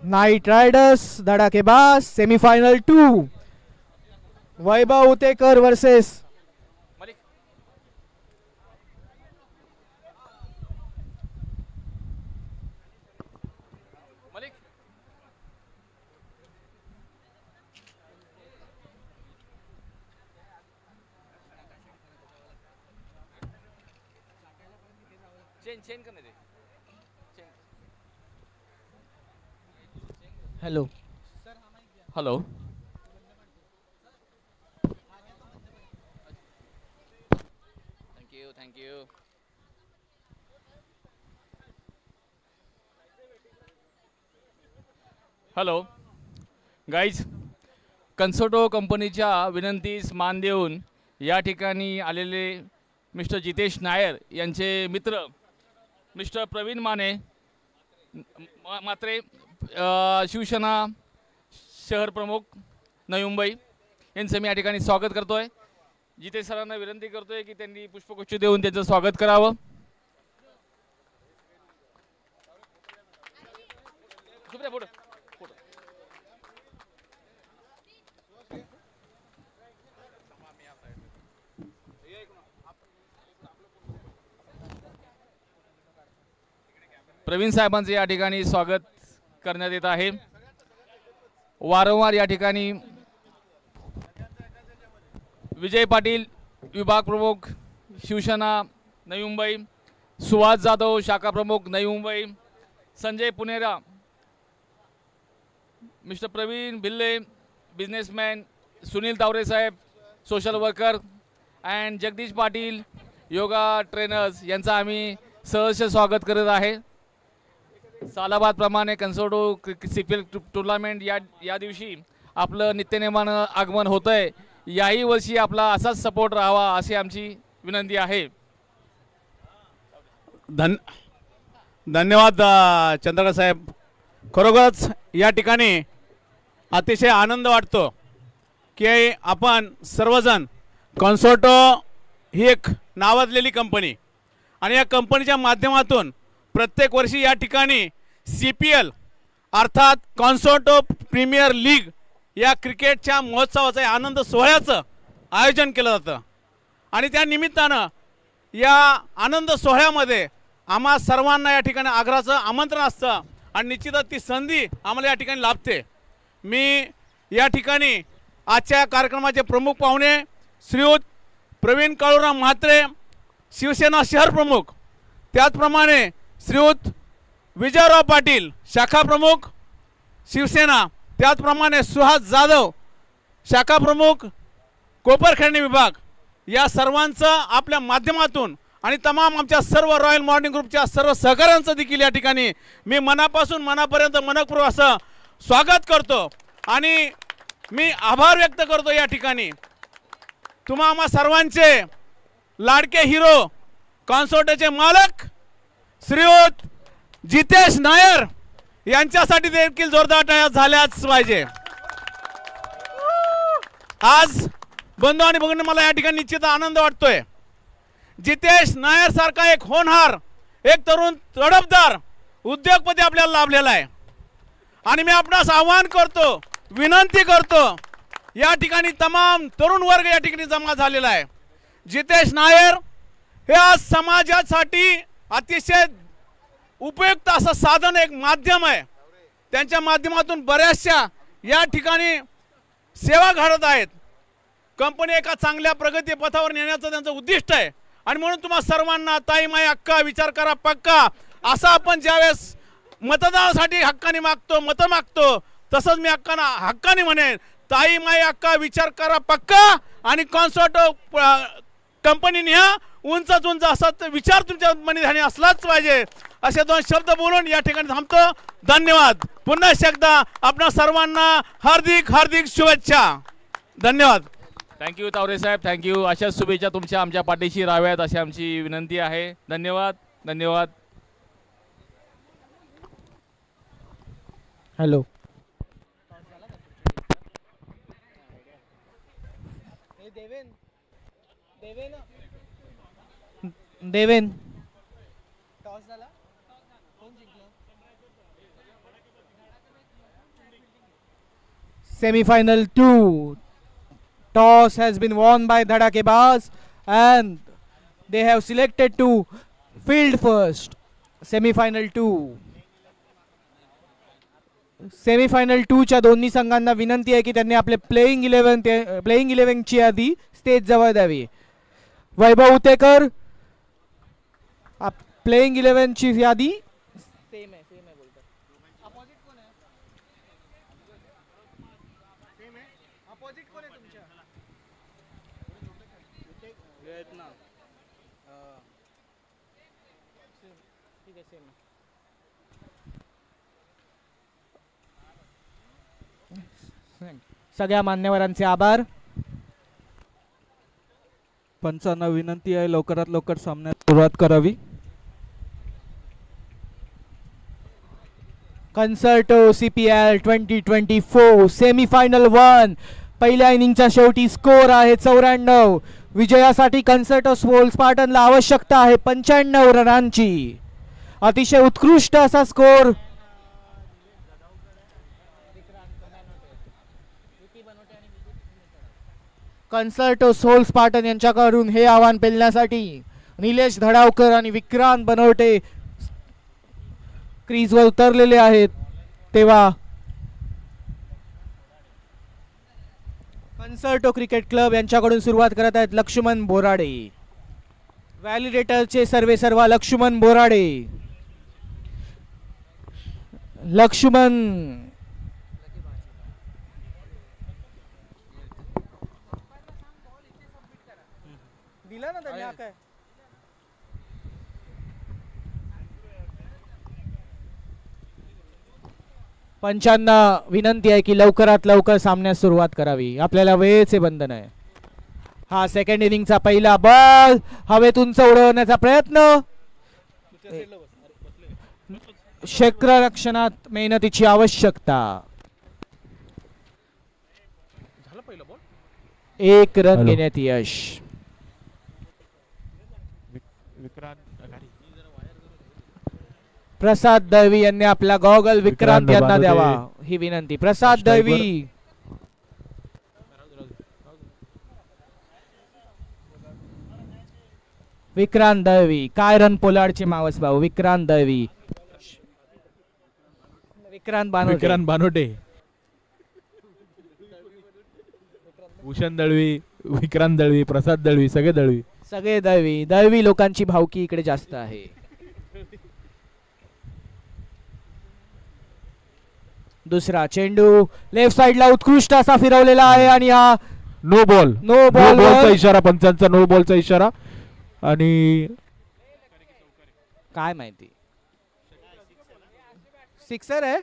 नाईट रायडर्स, धडाकेबाज. Semifinal 2 Vaibhav Utekar versus hello hello thank you. Hello guys, Concerto कंपनीच्या विनंतीस मान देऊन या ठिकाणी आलेले मिस्टर जितेश नायर यांचे मित्र मिस्टर प्रवीण माने मात्रे, शिवसेना शहर प्रमुख नवी मुंबई यांचं मी या ठिकाणी स्वागत करतोय. जितेश सरांना विनंती करतोय की त्यांनी पुष्पगुच्छ देऊन त्यांचं स्वागत करावं. प्रवीण साहेबांचे या ठिकाणी स्वागत करण्यात येत आहे. वारंवार या ठिकाणी विजय पाटील विभाग प्रमुख शिवसेना नवी मुंबई, सुहास जाधव शाखा प्रमुख नवी मुंबई, संजय पुनेरा, मिस्टर प्रवीण भिल्ले बिझनेसमॅन, सुनील तावरे साहेब social worker and Jagdish Patil yoga trainers यांचा आम्ही सहर्ष स्वागत करत आहे. सालाबाद प्रमाणे कन्सर्टो CPL टुर्नामेंट या दिवशी आपलं नित्यनेमानं आगमन होतं आहे. याही वर्षी आपला असाच सपोर्ट राहावा अशी आमची विनंती आहे. धन्यवाद चंद्रकांत साहेब. खरोखरच या ठिकाणी अतिशय आनंद वाटतो की आपण सर्वजण कन्सर्टो ही एक नावाजलेली कंपनी आणि या कंपनीच्या माध्यमातून प्रत्येक वर्षी या ठिकाणी CPL अर्थात कन्सर्टो प्रीमियर लीग या क्रिकेटच्या महोत्सवाचं आनंद सोहळ्याचं आयोजन केलं जातं आणि त्या निमित्तानं या आनंद सोहळ्यामध्ये आम्हा सर्वांना या ठिकाणी आग्रहाचं आमंत्रण असतं आणि निश्चितच ती संधी आम्हाला या ठिकाणी लाभते. मी या ठिकाणी आजच्या कार्यक्रमाचे प्रमुख पाहुणे श्रीयुत प्रवीण काळूराम म्हात्रे शिवसेना शहर प्रमुख, त्याचप्रमाणे श्रीयुत विजयराव पाटील शाखा प्रमुख शिवसेना, त्याचप्रमाणे सुहास जाधव शाखा प्रमुख कोपरखैरणे विभाग, या सर्वांचं आपल्या माध्यमातून आणि तमाम आमच्या सर्व रॉयल मॉर्निंग ग्रुपच्या सर्व सहकाऱ्यांचं देखील या ठिकाणी मी मनापासून मनापर्यंत मनपूर्वक असं स्वागत करतो आणि मी आभार व्यक्त करतो. या ठिकाणी तुम्हा आम्हा सर्वांचे लाडके हिरो कॉन्सर्टचे मालक श्रीयुत जितेश नायर यांच्यासाठी देखील जोरदार टाळ्या झाल्याच पाहिजे. आज बंधू आणि भगिनी मला या ठिकाणी निश्चित आनंद वाटतोय. जितेश नायर सारखा एक होनहार, एक तरुण तडफदार उद्योगपती आपल्याला लाभलेला आहे आणि मी आपणास आवाहन करतो, विनंती करतो, या ठिकाणी तमाम तरुण वर्ग या ठिकाणी जमा झालेला आहे. जितेश नायर हे आज समाजासाठी अतिशय उपयुक्त असं साधन, एक माध्यम आहे. त्यांच्या माध्यमातून बऱ्याचशा या ठिकाणी सेवा घडत आहेत. कंपनी एका चांगल्या प्रगती पथावर नेण्याचं त्यांचं उद्दिष्ट आहे. आणि म्हणून तुम्हा सर्वांना ताई माई अक्का विचार करा पक्का असं आपण ज्यावेळेस मतदानासाठी हक्काने मागतो मतं मागतो तसंच मी हक्काने म्हणेन ताई माई अक्का विचार करा पक्का आणि कॉन्सर्टो कंपनी न्या उंच उंच असा विचार तुमच्या मनी ध्यानी असलाच पाहिजे. असे 2 शब्द बोलून या ठिकाणी थांबतो. धन्यवाद. पुन्हा एकदा आपणा सर्वांना हार्दिक हार्दिक शुभेच्छा. धन्यवाद. थँक्यू तावरे साहेब, थँक्यू. अशाच शुभेच्छा तुमच्या आमच्या पाठीशी राहाव्यात अशी आमची विनंती आहे. धन्यवाद. धन्यवाद. Hello. Deven semi-final 2 toss has been won by Dhadakebaz and they have selected to field first. Semi-final 2 semifinal 2 च्या दोन्ही संघांना विनंती आहे की त्यांनी आपले प्लेइंग 11 ची यादी स्टेज जवळ द्यावी. वैभव उतेकर प्लेइंग 11 ची यादी सेम आहे बोलतात. अपोजिट कोण आहे? सेम आहे. अपोजिट कोण आहे तुमच्या? ठीक आहे सेम. सगळ्या मान्यवरांचे आभार. पंचांना विनंती आहे लवकरात लवकर सामन्यात सुरुवात करावी. कन्सर्टो CPL 2024 सेमीफायनल 1 पहिल्या इनिंगच्या शेवटी स्कोर आहे 94. विजयासाठी कन्सर्टो स्पार्टनला आवश्यकता आहे 95 रनांची. अतिशय उत्कृष्ट असा स्कोर कन्सर्टो स्पार्टन यांच्याकडून. हे आव्हान पेलण्यासाठी निलेश धडावकर आणि विक्रांत बनवटे क्रीजवर उतरलेले आहेत. तेव्हा कन्सर्टो क्रिकेट क्लब यांच्याकडून सुरुवात करत आहेत लक्ष्मण बोराडे. व्हॅलिडेटरचे सर्वेसर्वा लक्ष्मण बोराडे. लक्ष्मण दिला ना त्यांनी. काय पंचांना विनंती आहे की लवकरात लवकर सामन्यास सुरुवात करावी. आपल्याला वेळेचे बंधन आहे. हा सेकंड इनिंगचा पहिला बॉल हवेतून उडवण्याचा प्रयत्न. क्षेत्ररक्षणात मेहनतीची आवश्यकता. 1 रन घेण्यात यश. प्रसाद दळवी यांनी आपला गॉगल विक्रांत यांना द्यावा ही विनंती. प्रसाद दळवी. विक्रांत दळवी. काय रन पोलार्डचे मावस भाऊ विक्रांत दळवी. विक्रांत बानोटे. भूषण दळवी, विक्रांत दळवी, प्रसाद दळवी, सगळे दळवी. दळवी लोकांची भावकी इकडे जास्त आहे. दुसरा चेंडू लेफ्ट साइडला उत्कृष्ट असा फिरवलेला आहे आणि हा नो बॉलचा इशारा. पंचांचा नो बॉलचा इशारा. आणि काय माहिती सिक्सर आहे.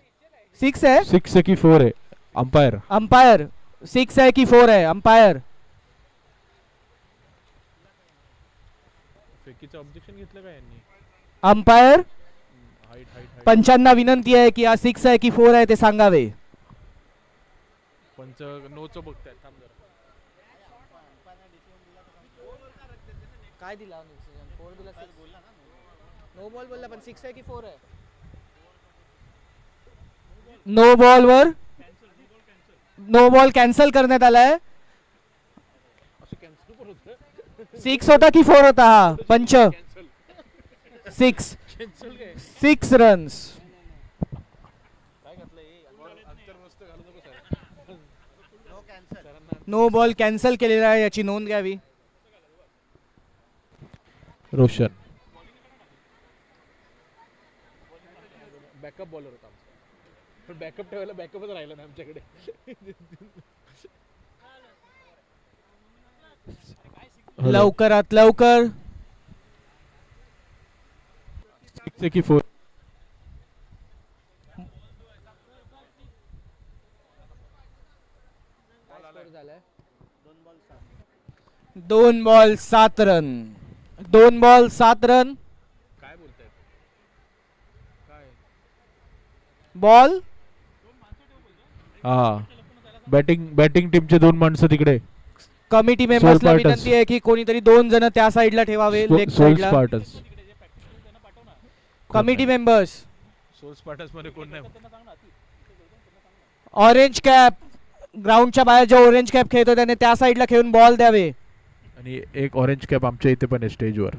6 आहे. 6 की 4 आहे. अंपायर 6 आहे की 4 आहे. अंपायर ऑब्जेक्शन घेतलं का यांनी? अंपायर पंचांना विनंती आहे की हा 6 आहे की 4 आहे ते सांगावे. पंच नोचं बघतायत. काय दिला? 4 दिला. 6 बोलला ना. नो बॉल बोलला पण 6 आहे की 4 आहे. नो बॉल वर नो बॉल कॅन्सल करण्यात आलाय. 6 होता की 4 होता हा पंच? 6 रन्स. नो बॉल कॅन्सल केलेला आहे, याची नोंद घ्यावी. रोशन बॅकअप बॉलर होता पण बॅकअप ठेवायला बॅकअपच राहिला नाही आमच्याकडे. लवकरात लवकर 6 की 4. दोन ball 7 run. 2 ball 7 run. Ball हा बॅटिंग टीमचे 2 माणसं तिकडे. कमिटी मेंबर्सला Spartans. विनंती आहे की कोणीतरी 2 जण त्या साईडला ठेवावे, लेग सोल साईडला. Spartans. Committee members. Soul Spartans मध्ये कोण नाही. ऑरेंज कॅप ग्राउंडच्या बाहेर जो ऑरेंज कॅप खेळतो त्याने त्या साईडला खेळून बॉल द्यावे. आणि एक ऑरेंज कॅप आमच्या इथे पण आहे स्टेजवर.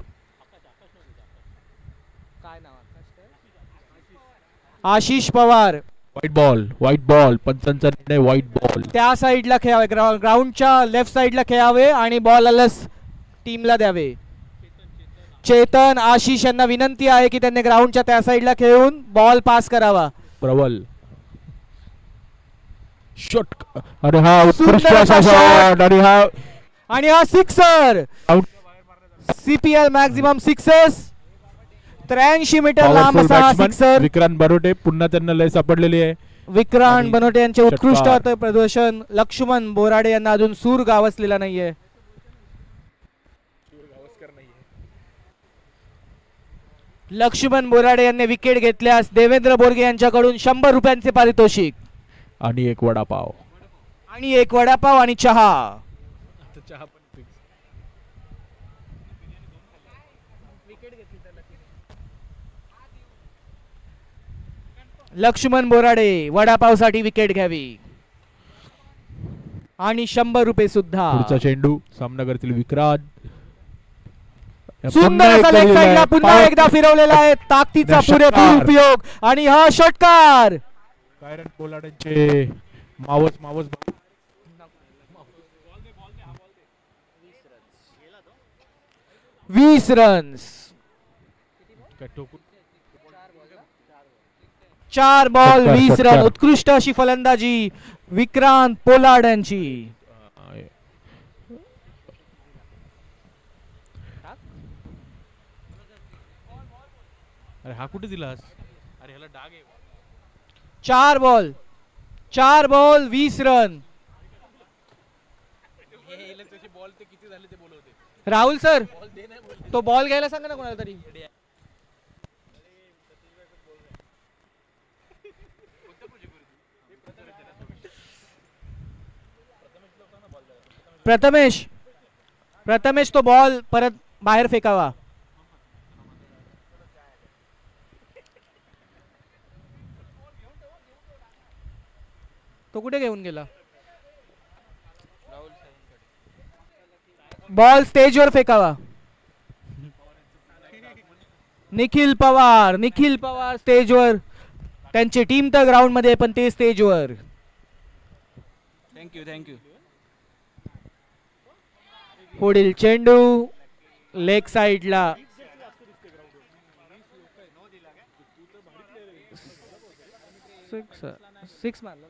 आशिष पवार व्हाईट बॉल पंचांचा निर्णय. व्हाईट बॉल त्या साईडला खेळावे, ग्राउंडच्या लेफ्ट साईडला खेळावे आणि बॉल अलस टीमला द्यावे. चेतन आशिष यांना विनंती आहे की त्यांनी ग्राउंडच्या त्या साईडला खेळून बॉल पास करावा. प्रबल शॉट. अरे हा उत्कृष्ट सुंदर असा असा शॉट. आणि हा sixer. CPL maximum sixes. 83 metre लांब असा हा सिक्सर. विक्रांत बरोटे पुन्हा त्यांना लय सापडलेली आहे. विक्रांत बनोटे यांचे उत्कृष्ट षटकार. प्रदर्शन. लक्ष्मण बोराडे यांना अजून सूर गावसलेला नाहीये. लक्ष्मण बोराडे यांनी विकेट घेतल्यास देवेंद्र बोरगे यांच्याकडून 100 रुपयांचे पारितोषिक आणि एक वडापाव. आणि एक वडापाव आणि चहा. लक्ष्मण बोराडे वडापावसाठी विकेट घ्यावी आणि 100 रुपये सुद्धा. पुढचा चेंडू सामना करतील विक्रांत. सुंदर असा लेग साईडला पुन्हा एकदा फिरवलेला आहे. ताकदीचा पुरेपूर उपयोग आणि हा षटकार. कायरन पोलार्डचे मावस भाऊ 20 रन्स. 4 ball 20 run. उत्कृष्ट अशी फलंदाजी विक्रांत पोलार्ड यांची. अरे हा कुठे दिलास? अरे ह्याला डाग आहे. 4 बॉल 20 रन. राहुल सर तो बॉल घ्यायला सांगा ना कोणाला तरी. प्रथमेश तो बॉल परत बाहेर फेकावा. तो कुठे घेऊन गेला? बॉल स्टेजवर फेकावा. निखिल पवार स्टेजवर. त्यांची टीम तर ग्राउंड मध्ये पण ते स्टेजवर. थँक्यू. पुढील चेंडू लेग साइडला. सिक्स मारला.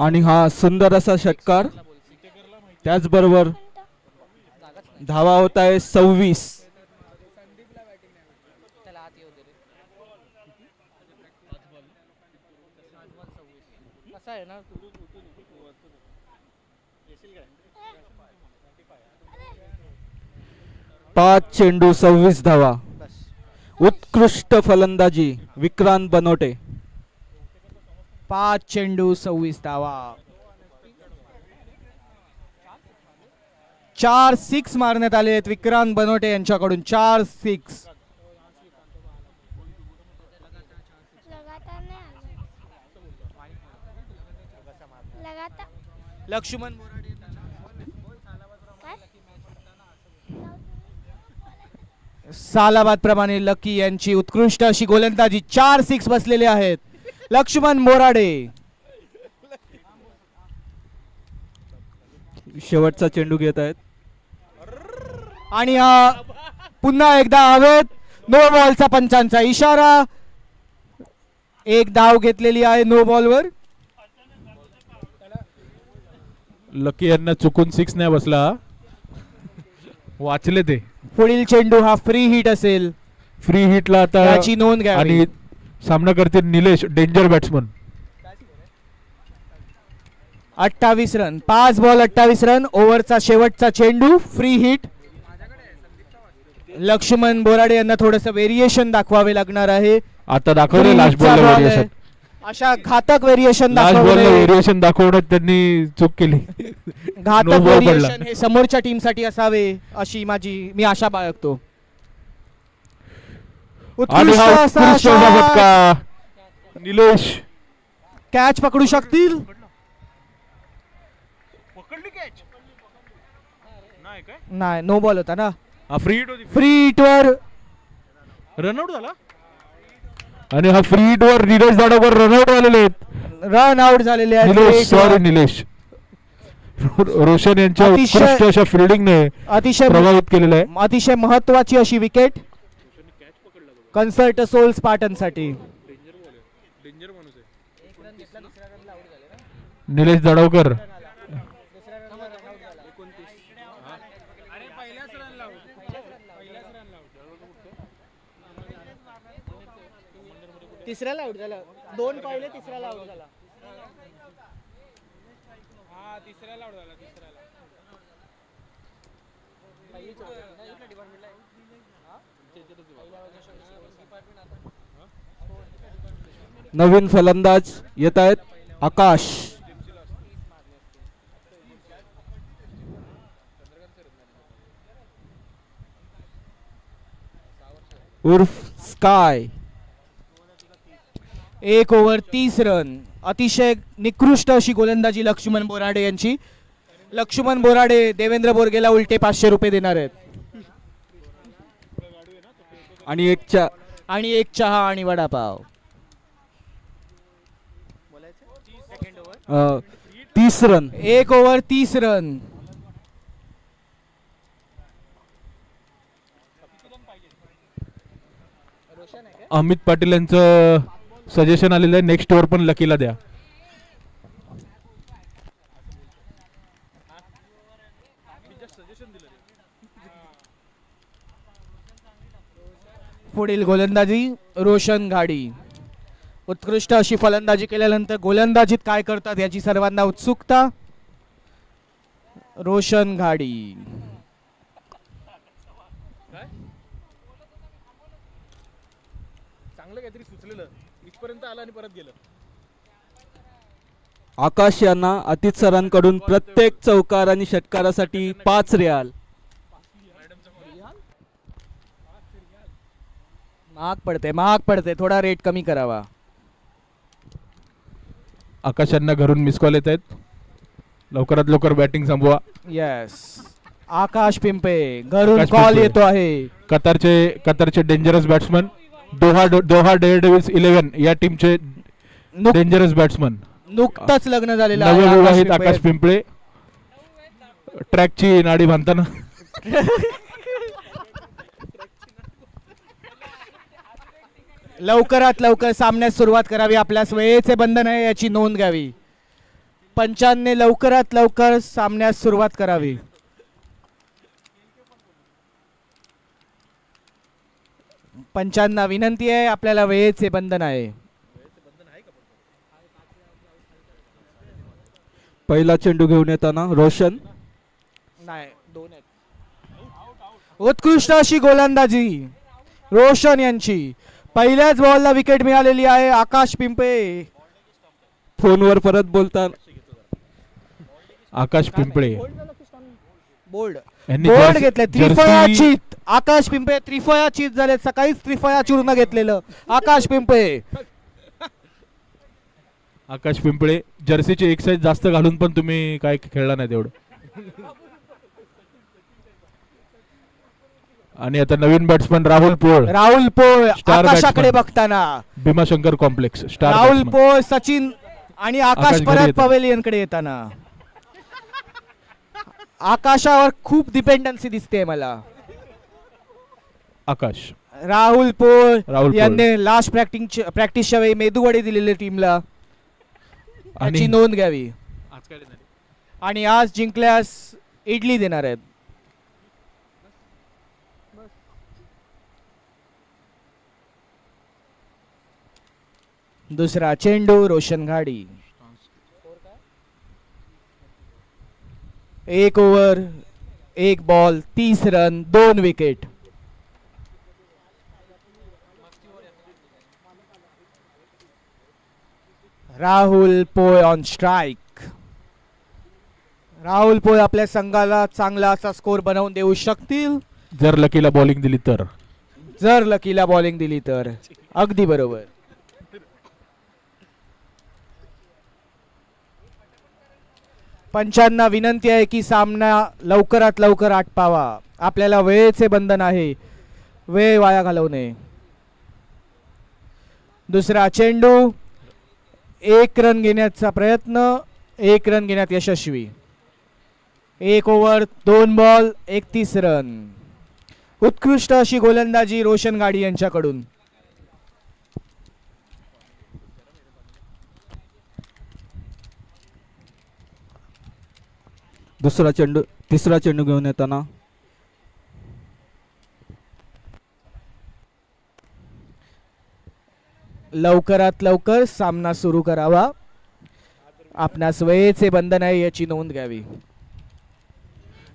आणि हा सुंदर असा षटकार. त्याचबरोबर धावा होत आहे 26. पाच चेंडू 26 धावा. उत्कृष्ट फलंदाजी विक्रांत बनोटे. 5 चेंडू 26 धावा. 4 सिक्स मारण्यात आले आहेत विक्रांत बनोटे यांच्याकडून. 4 सिक्स. लक्ष्मण सालाबाद प्रमाणे लकी यांची उत्कृष्ट अशी गोलंदाजी. 4 सिक्स बसलेले आहेत. लक्ष्मण बोराडे शेवटचा चेंडू घेत आहेत. आणि हा पुन्हा एकदा हवेत. नो बॉलचा पंचांचा इशारा. एक धाव घेतलेली आहे नो बॉलवर. लकी यांना चुकून 6 नाही बसला. वाचले ते. पुढील चेंडू हा फ्री हिट असेल. फ्री हिटला आता याची नोंद घ्यावी. आणि सामना करते Nilesh, danger batsman. 28 run. 5 ball 28 run. ओव्हरचा शेवटचा चेंडू फ्री हिट. लक्ष्मण बोराडे यांना थोडस व्हेरिएशन दाखवावे लागणार आहे. आता दाखवले लास्ट बॉल व्हेरिएशन. अशा घातक व्हेरिएशन लास्ट बॉल दाखवले. व्हेरिएशन दाखवण्यात त्यांनी चूक केली. घातक No ball व्हेरिएशन पडला. हे समोरच्या टीम साठी असावे अशी मी आशा बाळगतो. आणि उत्कृष्ट हा असा उत्कृष्ट असा shot. फटका. निलेश कॅच पकडू शकतील. नाही नो बॉल होता ना. फ्री हिट होती. फ्री हिट वर रनआउट झाला. आणि हा फ्री हिट वर निलेश दाडोकर रनआउट झालेले आहेत. रन आउट झालेले आहेत. Nilesh Great sorry work. Nilesh. Roshan यांच्या अतिशय- उत्कृष्ट अशा फिल्डिंगने अतिशय प्रभावित केलेलं आहे. अतिशय महत्वाची अशी विकेट कन्सर्ट सोल स्पार्टन साठी. निलेश दाडोकर तिसऱ्याला आउट झाला. 2 पहिले तिसऱ्याला आउट झाला. नवीन फलंदाज येत आहेत. आकाश. उर्फ स्काय. 1 over 30 run. अतिशय निकृष्ट अशी गोलंदाजी लक्ष्मण बोराडे यांची. लक्ष्मण बोराडे देवेंद्र बोरगेला उलटे 500 रुपये देणार आहेत. आणि एक चहा आणि vada pav. 30 run. 1 over 30 run. Amit Patil यांचं सजेशन आलेलं आहे नेक्स्ट ओव्हर पण लकीला द्या. पुढील गोलंदाजी रोशन घाडी. उत्कृष्ट अशी फलंदाजी केल्यानंतर गोलंदाजीत काय करतात याची सर्वांना उत्सुकता. रोशन घाडी. आकाश यांना अतिथ सरांकडून प्रत्येक चौकार आणि षटकारासाठी 5 रियाल. महाग पडते थोडा रेट कमी करावा. आकाशांना घरून मिस कॉल येत आहेत. लवकरात लवकर बॅटिंग संपवा. येस. आकाश पिंपे घरून आकाश कॉल पिंपे. येतो आहे. कतारचे डेंजरस बॅट्समन दोहा डेअरडेव्हिल्स 11 या टीमचे डेंजरस बॅट्समन. नुकतंच लग्न झालेलं आहे नवविवाहित आकाश पिंपळे. ट्रॅकची नाडी बांधताना लवकरात लवकर सामन्यास सुरुवात करावी. आपल्यास वेळेचे बंधन आहे याची नोंद घ्यावी. पंचांनी लवकरात लवकर सामन्यास सुरुवात करावी. पंचांना विनंती आहे आपल्याला वेळेचे बंधन आहे. पहिला चेंडू घेऊन येताना रोशन. नाही 2 आहेत. उत्कृष्ट अशी गोलंदाजी रोशन यांची. पहिल्याच बॉलला विकेट मिळालेली आहे. आकाश पिंपे फोनवर परत बोलतात. आकाश पिंपळे बोल्ड यांनी बोल्ड जर्सी- घेतले. त्रिफळा चित. आकाश पिंपे त्रिफळा चित झाले. सकाळीच त्रिफळा चूर्ण घेतलेलं आकाश पिंपे. आकाश पिंपळे जर्सीची एक साईज जास्त घालून पण तुम्ही काय खेळला नाही तेवढं. आणि आता नवीन बॅट्समन राहुल पोळ. राहुल पोळ Star आकाशाकडे batsman. बघताना. Bhimashankar complex star Rahul batsman. पोळ सचिन आणि आकाश आकाश घरी परत येतात. पवेलियन कडे येताना. आकाशावर खूप डिपेंडन्सी दिसते मला. आकाश राहुल पोळ राहुल पोळ. यांनी लास्ट प्रॅक्टिसच्या वेळी मेदूवडे दिलेले टीमला, याची नोंद घ्यावी. आणि आज जिंकल्यास इडली देणार आहेत. दुसरा चेंडू Roshan Ghadi. 1 over 1 ball 30 run 2 wicket. Rahul Pol on strike. Rahul Pol आपल्या संघाला चांगला असा स्कोर बनवून देऊ शकतील जर लकीला बॉलिंग दिली तर. जर लकीला बॉलिंग दिली तर. अगदी बरोबर. पंचांना विनंती आहे की सामना लवकरात लवकर आटपावा. आपल्याला वेळेचे बंधन आहे, वेळ वाया घालवू नये. दुसरा चेंडू 1 रन घेण्याचा प्रयत्न, 1 रन घेण्यात यशस्वी. 1 ओव्हर 2 बॉल 31 रन. उत्कृष्ट अशी गोलंदाजी रोशन घाडी यांच्याकडून. दुसरा चेंडू तिसरा चेंडू घेऊन येताना लवकरात लवकर सामना सुरू करावा. आपणास वेळेचे बंधन आहे याची नोंद घ्यावी.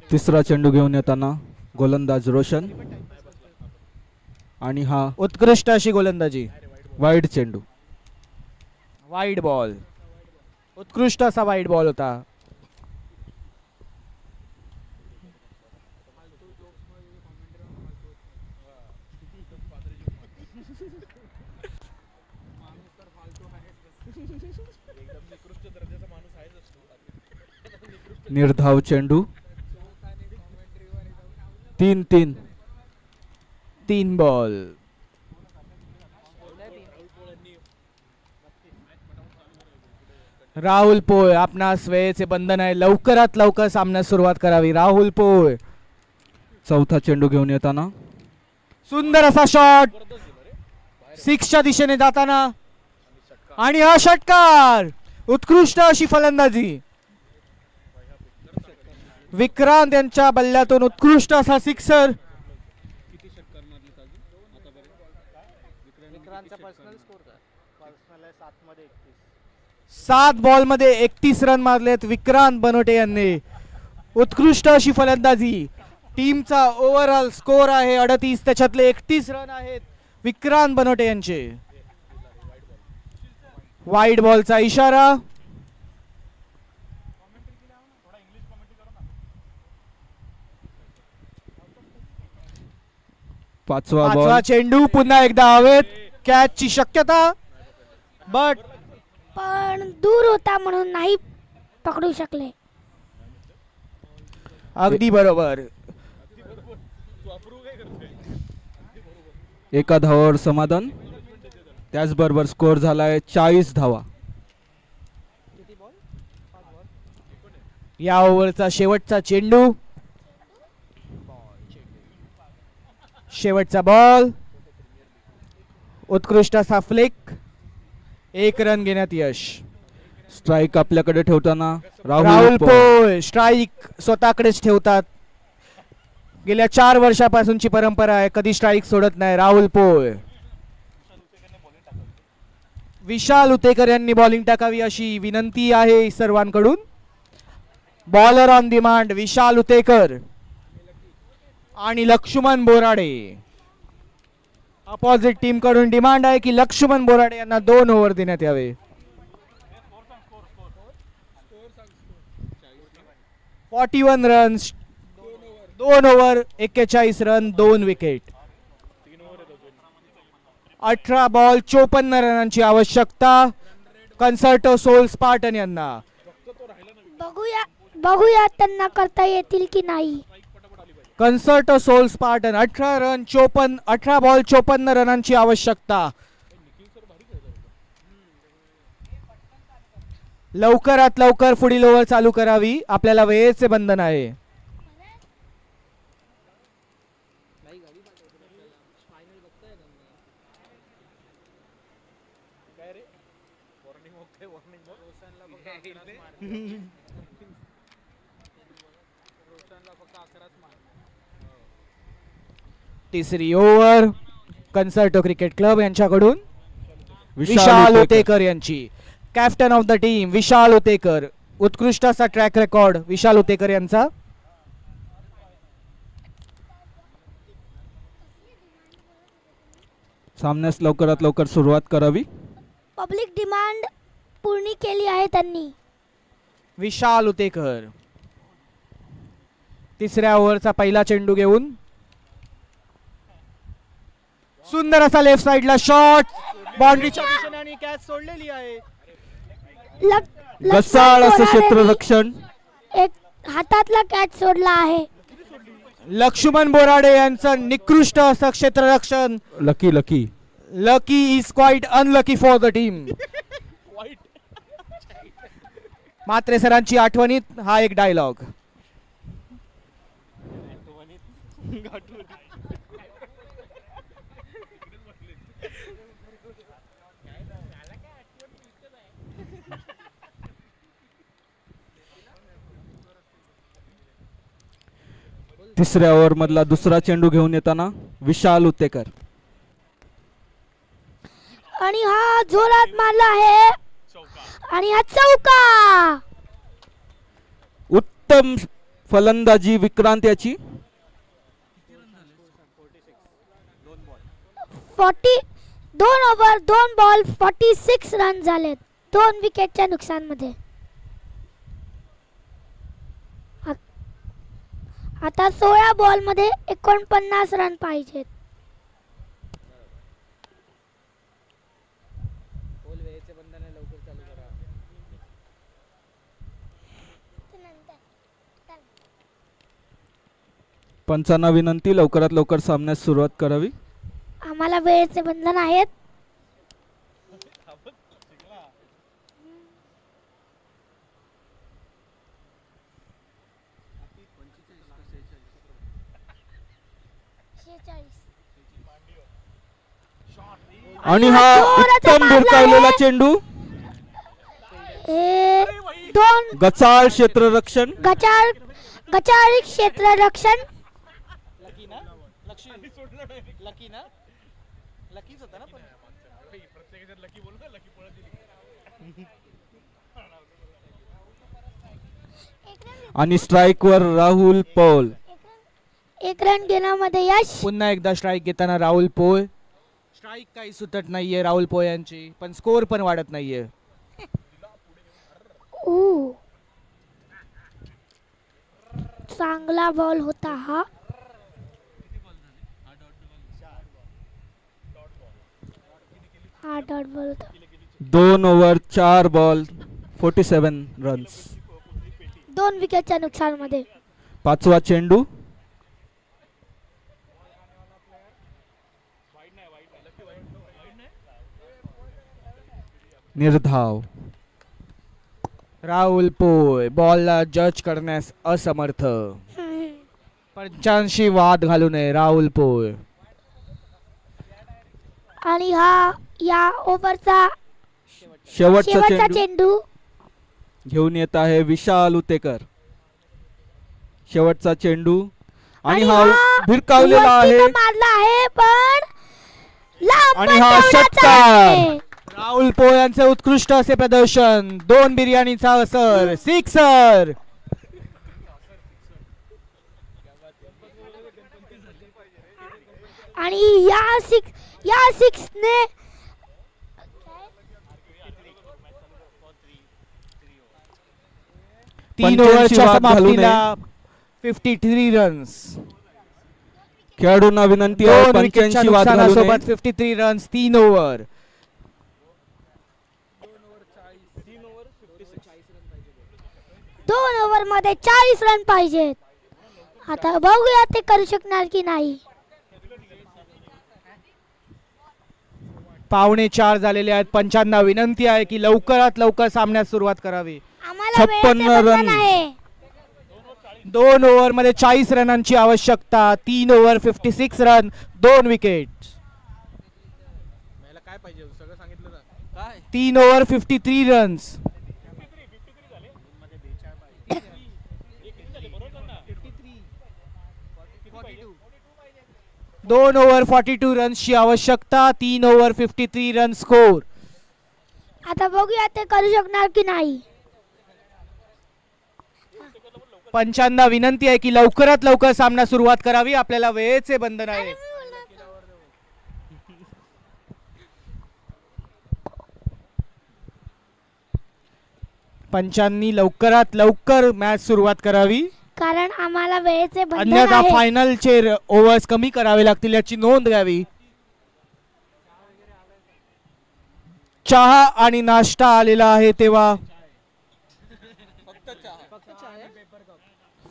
तिसरा चेंडू घेऊन येताना गोलंदाज रोशन आणि हा उत्कृष्ट अशी गोलंदाजी. वाईड चेंडू. Wide ball. उत्कृष्ट असा वाईड बॉल होता. निर्धाव चेंडू. 3 बॉल. राहुल पोळ आपणास वेळेचे बंधन आहे, लवकरात लवकर सामन्यास सुरुवात करावी. राहुल पोळ. चौथा चेंडू घेऊन येताना सुंदर असा शॉट 6च्या दिशेने जाताना आणि हा षटकार. उत्कृष्ट अशी फलंदाजी. विक्रांत यांच्या बल्ल्यातून उत्कृष्ट असा सिक्सर. 7 बॉल मध्ये 31 रन मारलेत विक्रांत बनोटे यांनी. उत्कृष्ट अशी फलंदाजी. टीमचा ओव्हरऑल स्कोर आहे 38, त्याच्यातले 31 रन आहेत विक्रांत बनोटे यांचे. वाईड बॉलचा इशारा. पाचवा पाचवा चेंडू पुन्हा एकदा हवेत. कॅचची शक्यता, पण दूर होता म्हणून नाही पकडू शकले. अगदी बरोबर. एका धावावर समाधान. त्याचबरोबर स्कोर झालाय 40 धावा. या ओव्हरचा शेवटचा चेंडू. शेवटचा बॉल. उत्कृष्ट असा फ्लिक. 1 रन घेण्यात यश. स्ट्राइक आपल्याकडे ठेवताना राहुल पोळ स्ट्राइक स्वतःकडेच ठेवतात. गेल्या 4 वर्षापासूनची परंपरा आहे, कधी स्ट्राइक सोडत नाही राहुल पोळ. विशाल उतेकर यांनी बॉलिंग टाकावी अशी विनंती आहे सर्वांकडून. बॉलर ऑन डिमांड विशाल उतेकर आणि लक्ष्मण बोराडे. अपोजिट टीम कडून डिमांड आहे की लक्ष्मण बोराडे यांना 2 ओव्हर देण्यात यावे. 41 runs 2 over 41 run 2 wicket. 18 ball 54 रनांची आवश्यकता कन्सर्टो सोल स्पार्टन यांना. बघूया त्यांना करता येतील की नाही. कन्सर्टो सोल स्पार्टन 18 बॉल 54 रनांची आवश्यकता. लवकरात लवकर पुढील ओव्हर चालू करावी, आपल्याला वेळेचे बंधन आहे. तिसरी ओव्हर कन्सर्टो क्रिकेट क्लब यांच्याकडून विशाल उतेकर यांची. कॅप्टन ऑफ द टीम विशाल उतेकर. उत्कृष्ट असा ट्रॅक रेकॉर्ड विशाल उतेकर यांचा. सामन्यास लवकरात लवकर सुरुवात करावी. पब्लिक डिमांड पूर्ण केली आहे त्यांनी. विशाल उतेकर तिसऱ्या ओव्हरचा पहिला चेंडू घेऊन सुंदर असा लेफ्ट साइडला शॉट बाउंड्रीच्या दिशेने आणि कॅच सोडलेली आहे. गसाळ असं क्षेत्ररक्षण. एक हातातला कॅच सोडला आहे. लक्ष्मण बोराडे यांचं निकृष्ट असं क्षेत्ररक्षण. Lucky lucky lucky is quite unlucky for the team. Matre सरांची आठवणीत हा एक डायलॉग. तिसऱ्या ओव्हर मधला दुसरा चेंडू घेऊन येताना विशाल उतेकर. आणि हा जोरात मारला आहे आणि हा चौका. उत्तम फलंदाजी विक्रांत याची. 2 ओव्हर 2 बॉल 46 रन झालेत 2 विकेटच्या नुकसानमध्ये. आता 16 बॉल मध्ये 49 रन पाहिजेत. पंचांना विनंती लवकरात लवकर सामन्यास सुरुवात करावी. आम्हाला वेळेचे बंधन आहेत. आणि हा उत्तम भिरकावलेला चेंडू. दोन गचाळ क्षेत्ररक्षण. गचाळ क्षेत्ररक्षण. आणि स्ट्राइक वर राहुल पौल. 1 रन घेण्यामध्ये यश. पुन्हा एकदा स्ट्राइक घेताना राहुल पोळ. स्ट्राइक काही सुटत नाहीये राहुल पोळ यांची पण स्कोर पण वाढत नाहीये. चांगला बॉल होता हा. डॉट बॉल होता. 2 ओव्हर 4 बॉल 47 रन्स 2 विकेटच्या नुकसानमध्ये. पाचवा चेंडू. निर्धाव. राहुल पोळ बॉलला जज करण्यास असमर्थ. पंचांशी वाद घालू नये राहुल पोळ. आणि हा या ओव्हरचा शेवटचा चेंडू घेऊन येत आहे विशाल उतेकर. शेवटचा चेंडू आणि हा भिरकावलेला आहे. मारला आहे पण आणि हा षटकार. राहुल पोळ यांचे उत्कृष्ट असे प्रदर्शन. 2 बिर्याणीचा असर. सिक्सर. आणि या सिक्सने 3 ओव्हरच्या समाप्तीला 53 रन्स. खेळाडूंना विनंती आहे 85 वाद घालू नये. 53 रन्स 3 ओव्हर. 2 ओव्हर मध्ये 40 रन पाहिजेत. आता बघूया ते करू शकणार की नाही. 3:45 झालेले आहेत. पंचांना विनंती आहे की लवकरात लवकर सामन्यास सुरुवात करावी. 56 रन. 2 ओव्हर मध्ये 40 रनांची आवश्यकता. 3 over 56 run 2 wicket. 3 over 53 runs. 2 over 42 रन्सची आवश्यकता. 3 ओव्हर 53 रन स्कोर. आता बघूया ते करू शकणार की नाही. पंचांना विनंती आहे की लवकरात लवकर सामना सुरुवात करावी. आपल्याला वेळेचे बंधन आहे. पंचांनी लवकरात लवकर मॅच सुरुवात करावी, कारण आम्हाला वेळेचे बंधन अन्यथा आहे. फायनलचे ओव्हर्स कमी करावे लागतील याची नोंद घ्यावी. चहा आणि नाश्ता आलेला आहे तेव्हा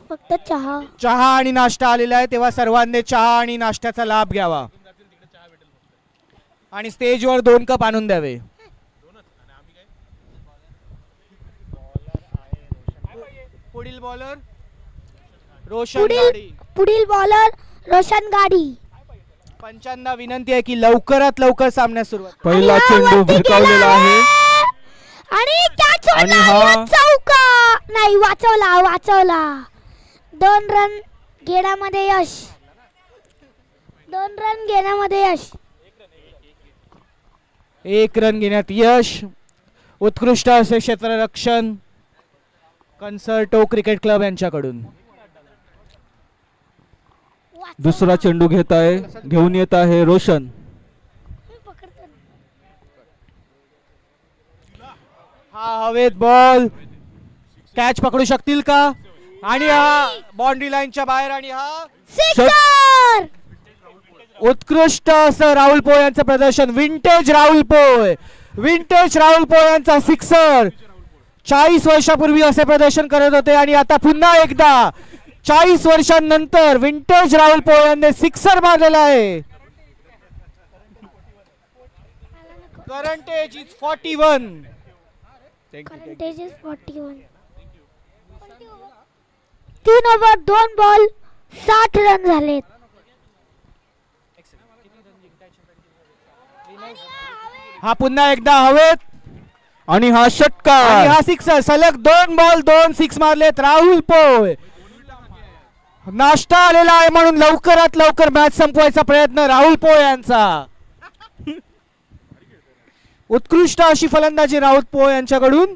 फक्त चहा. चहा आणि नाश्ता आलेला आहे तेव्हा सर्वांनी चहा आणि नाश्त्याचा लाभ घ्यावा आणि स्टेजवर 2 कप आणून द्यावे. पुढील बॉलर रोशन गाडी. पुढील बॉलर रोशन गाडी. पंचांना विनंती आहे की लवकरात लवकर सामन्यास सुरुवात. पहिला आणि हा चेंडू वरती भिरकावलेला गेला आहे आणि catch आणि होणार. हा- चौका नाही, वाचवला. 2 रन घेण्यामध्ये यश. 2 रन घेण्यामध्ये यश. 1 रन घेण्यात यश. उत्कृष्ट असे क्षेत्ररक्षण कन्सर्टो क्रिकेट क्लब यांच्याकडून. दुसरा चेंडू घेऊन येत आहे रोशन. हा हवेत बॉल कॅच पकडू शकतील का? आणि हा बाउंड्री लाईनच्या बाहेर आणि हा सिक्सर. उत्कृष्ट असं राहुल पोळ यांचं प्रदर्शन. विंटेज राहुल पोळ यांचा सिक्सर. 40 वर्षापूर्वी असे प्रदर्शन करत होते आणि आता पुन्हा एकदा 40 वर्षांनंतर विंटेज राहुल पोळ यांनी सिक्सर मारलेला आहे. Current age is 41. Current age is 41. 3 over 2 ball 60 run झालेत. हा पुन्हा एकदा हवेत आणि हा आणि षटकार. हा सिक्सर. सलग 2 बॉल 2 सिक्स मारलेत राहुल पोळ. नाश्ता आलेला आहे म्हणून लवकरात लवकर मॅच संपवायचा प्रयत्न राहुल पोळ यांचा. उत्कृष्ट अशी फलंदाजी राहुल पोळ यांच्याकडून.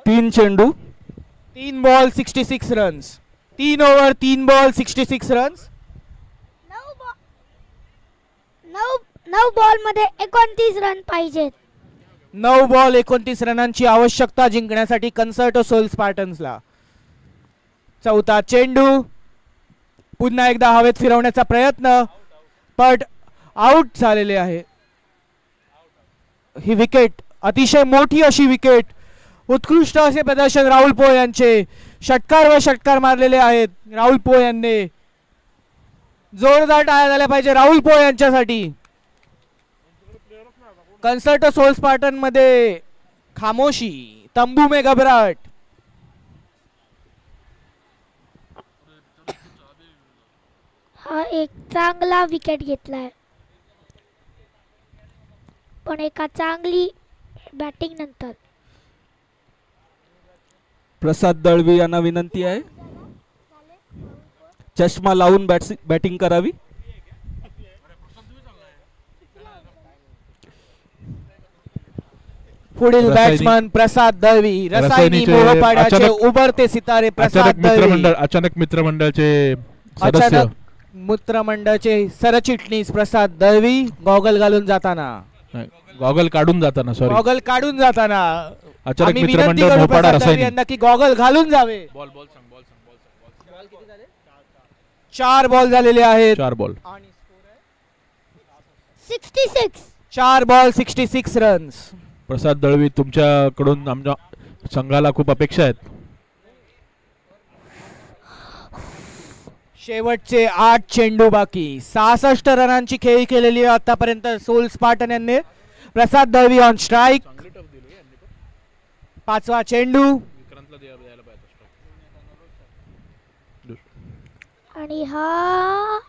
तीन चेंडू 3 ball 66 runs. 3 over 3 ball 66 runs. 9 ball मध्ये 29 रन पाहिजेत. 9 बॉल 29 रनांची आवश्यकता जिंकण्यासाठी कन्सर्टो सोल स्पार्टन्सला. चौथा चेंडू पुन्हा एकदा हवेत फिरवण्याचा प्रयत्न, पण आउट झालेले आहे. ही विकेट अतिशय मोठी अशी विकेट. उत्कृष्ट असे प्रदर्शन राहुल पोळ यांचे. षटकार व षटकार मारलेले आहेत राहुल पोळ यांनी. जोरदार टाळ्या झाल्या पाहिजे राहुल पोळ यांच्यासाठी. कन्सर्टो सोल स्पार्टन मध्ये खामोशी, तंबू में घबराट. हा एक चांगला विकेट घेतलाय, पण एका चांगली बॅटिंग नंतर. प्रसाद दळवी यांना विनंती आहे चष्मा लावून बॅटिंग करावी. पुढील बॅट्समन प्रसाद दळवी. रसायनी मोहपाड्याचे उभरते सितारे प्रसाद दळवी. अचानक मित्रमंडळाचे सदस्य, अचानक मित्रमंडळाचे सरचिटणीस प्रसाद दळवी. गॉगल घालून जाताना, गॉगल काढून जाताना, सॉरी, गॉगल काढून जाताना अचानक आम्ही विनंती मित्रमंडळ करू मोहपाडा प्रसाद दळवी रसायनी. यांना की गॉगल घालून जावे. 4 बॉल झालेले आहेत. 4 ball 66. 4 ball 66 runs. Prasad Dalvi, तुमच्याकडून आमच्या संघाला खूप अपेक्षा आहेत. शेवटचे 8 चेंडू बाकी. 66 रनांची खेळी केलेली आहे आतापर्यंत सोल स्पार्टन यांनी. प्रसाद दळवी ऑन स्ट्राईक. 5वा चेंडू आणि हा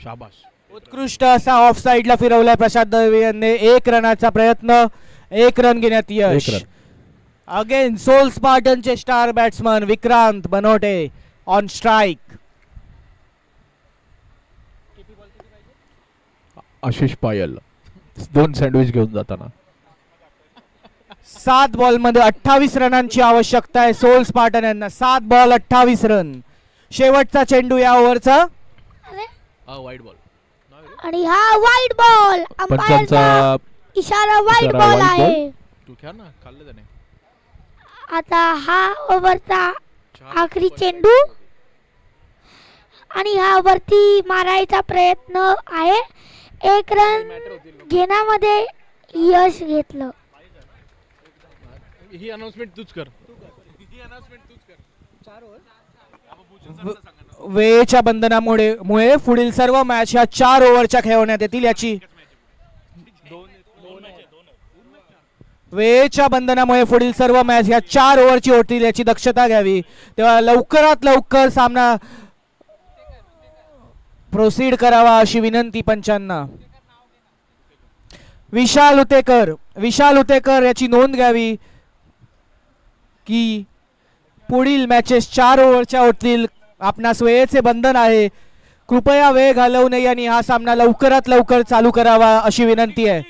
शाबाश. उत्कृष्ट असा ऑफ साइडला फिरवलाय प्रशांत दळवी यांनी. 1 रनाचा प्रयत्न, 1 रन घेण्यात यश. 1 रन. अगेन सोल स्पार्टनचे star batsman Vikrant Banote on strike. Ashish Payal 2 sandwich घेऊन जाताना. 7 बॉल मध्ये 28 रनांची आवश्यकता आहे सोल स्पार्टन यांना. 7 बॉल 28 रन. शेवटचा चेंडू या ओव्हरचा. अरे वाईट बॉल. आणि हा वाईट बॉल. अंपायरचा पंचांचा इशारा वाईट इशारा बॉल white आहे. तू क्या ना खाल्लं त्याने. आता हा ओव्हरचा आखरी चेंडू आणि हा वरती मारायचा प्रयत्न आहे. 1 रन घेण्यामध्ये यश घेतलं. ही अनाउन्समेंट तूच कर. वेळेच्या बंधनामुळे पुढील सर्व मॅच ह्या 4 ओव्हरच्या खेळवण्यात येतील. याची वेळेच्या बंधनामुळे पुढील सर्व मॅच ह्या 4 ओव्हरची होतील याची दक्षता घ्यावी. तेव्हा लवकरात लवकर सामना प्रोसीड करावा अशी विनंती पंचांना. विशाल उतेकर याची नोंद घ्यावी की पुढील मॅचेस 4 ओव्हरच्या होतील. आपणास वेळेचे बंधन आहे. कृपया वेळ घालवू नये आणि हा सामना लवकरात लवकर चालू करावा अशी विनंती आहे.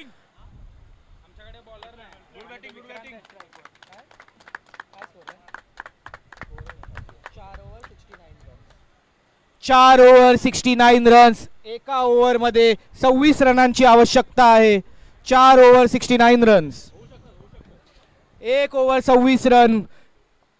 4 ओव्हर 69 रन्स. एका ओव्हर मध्ये 26 रनांची आवश्यकता आहे. 4 ओव्हर 69 रन्स. 1 ओव्हर 26 रन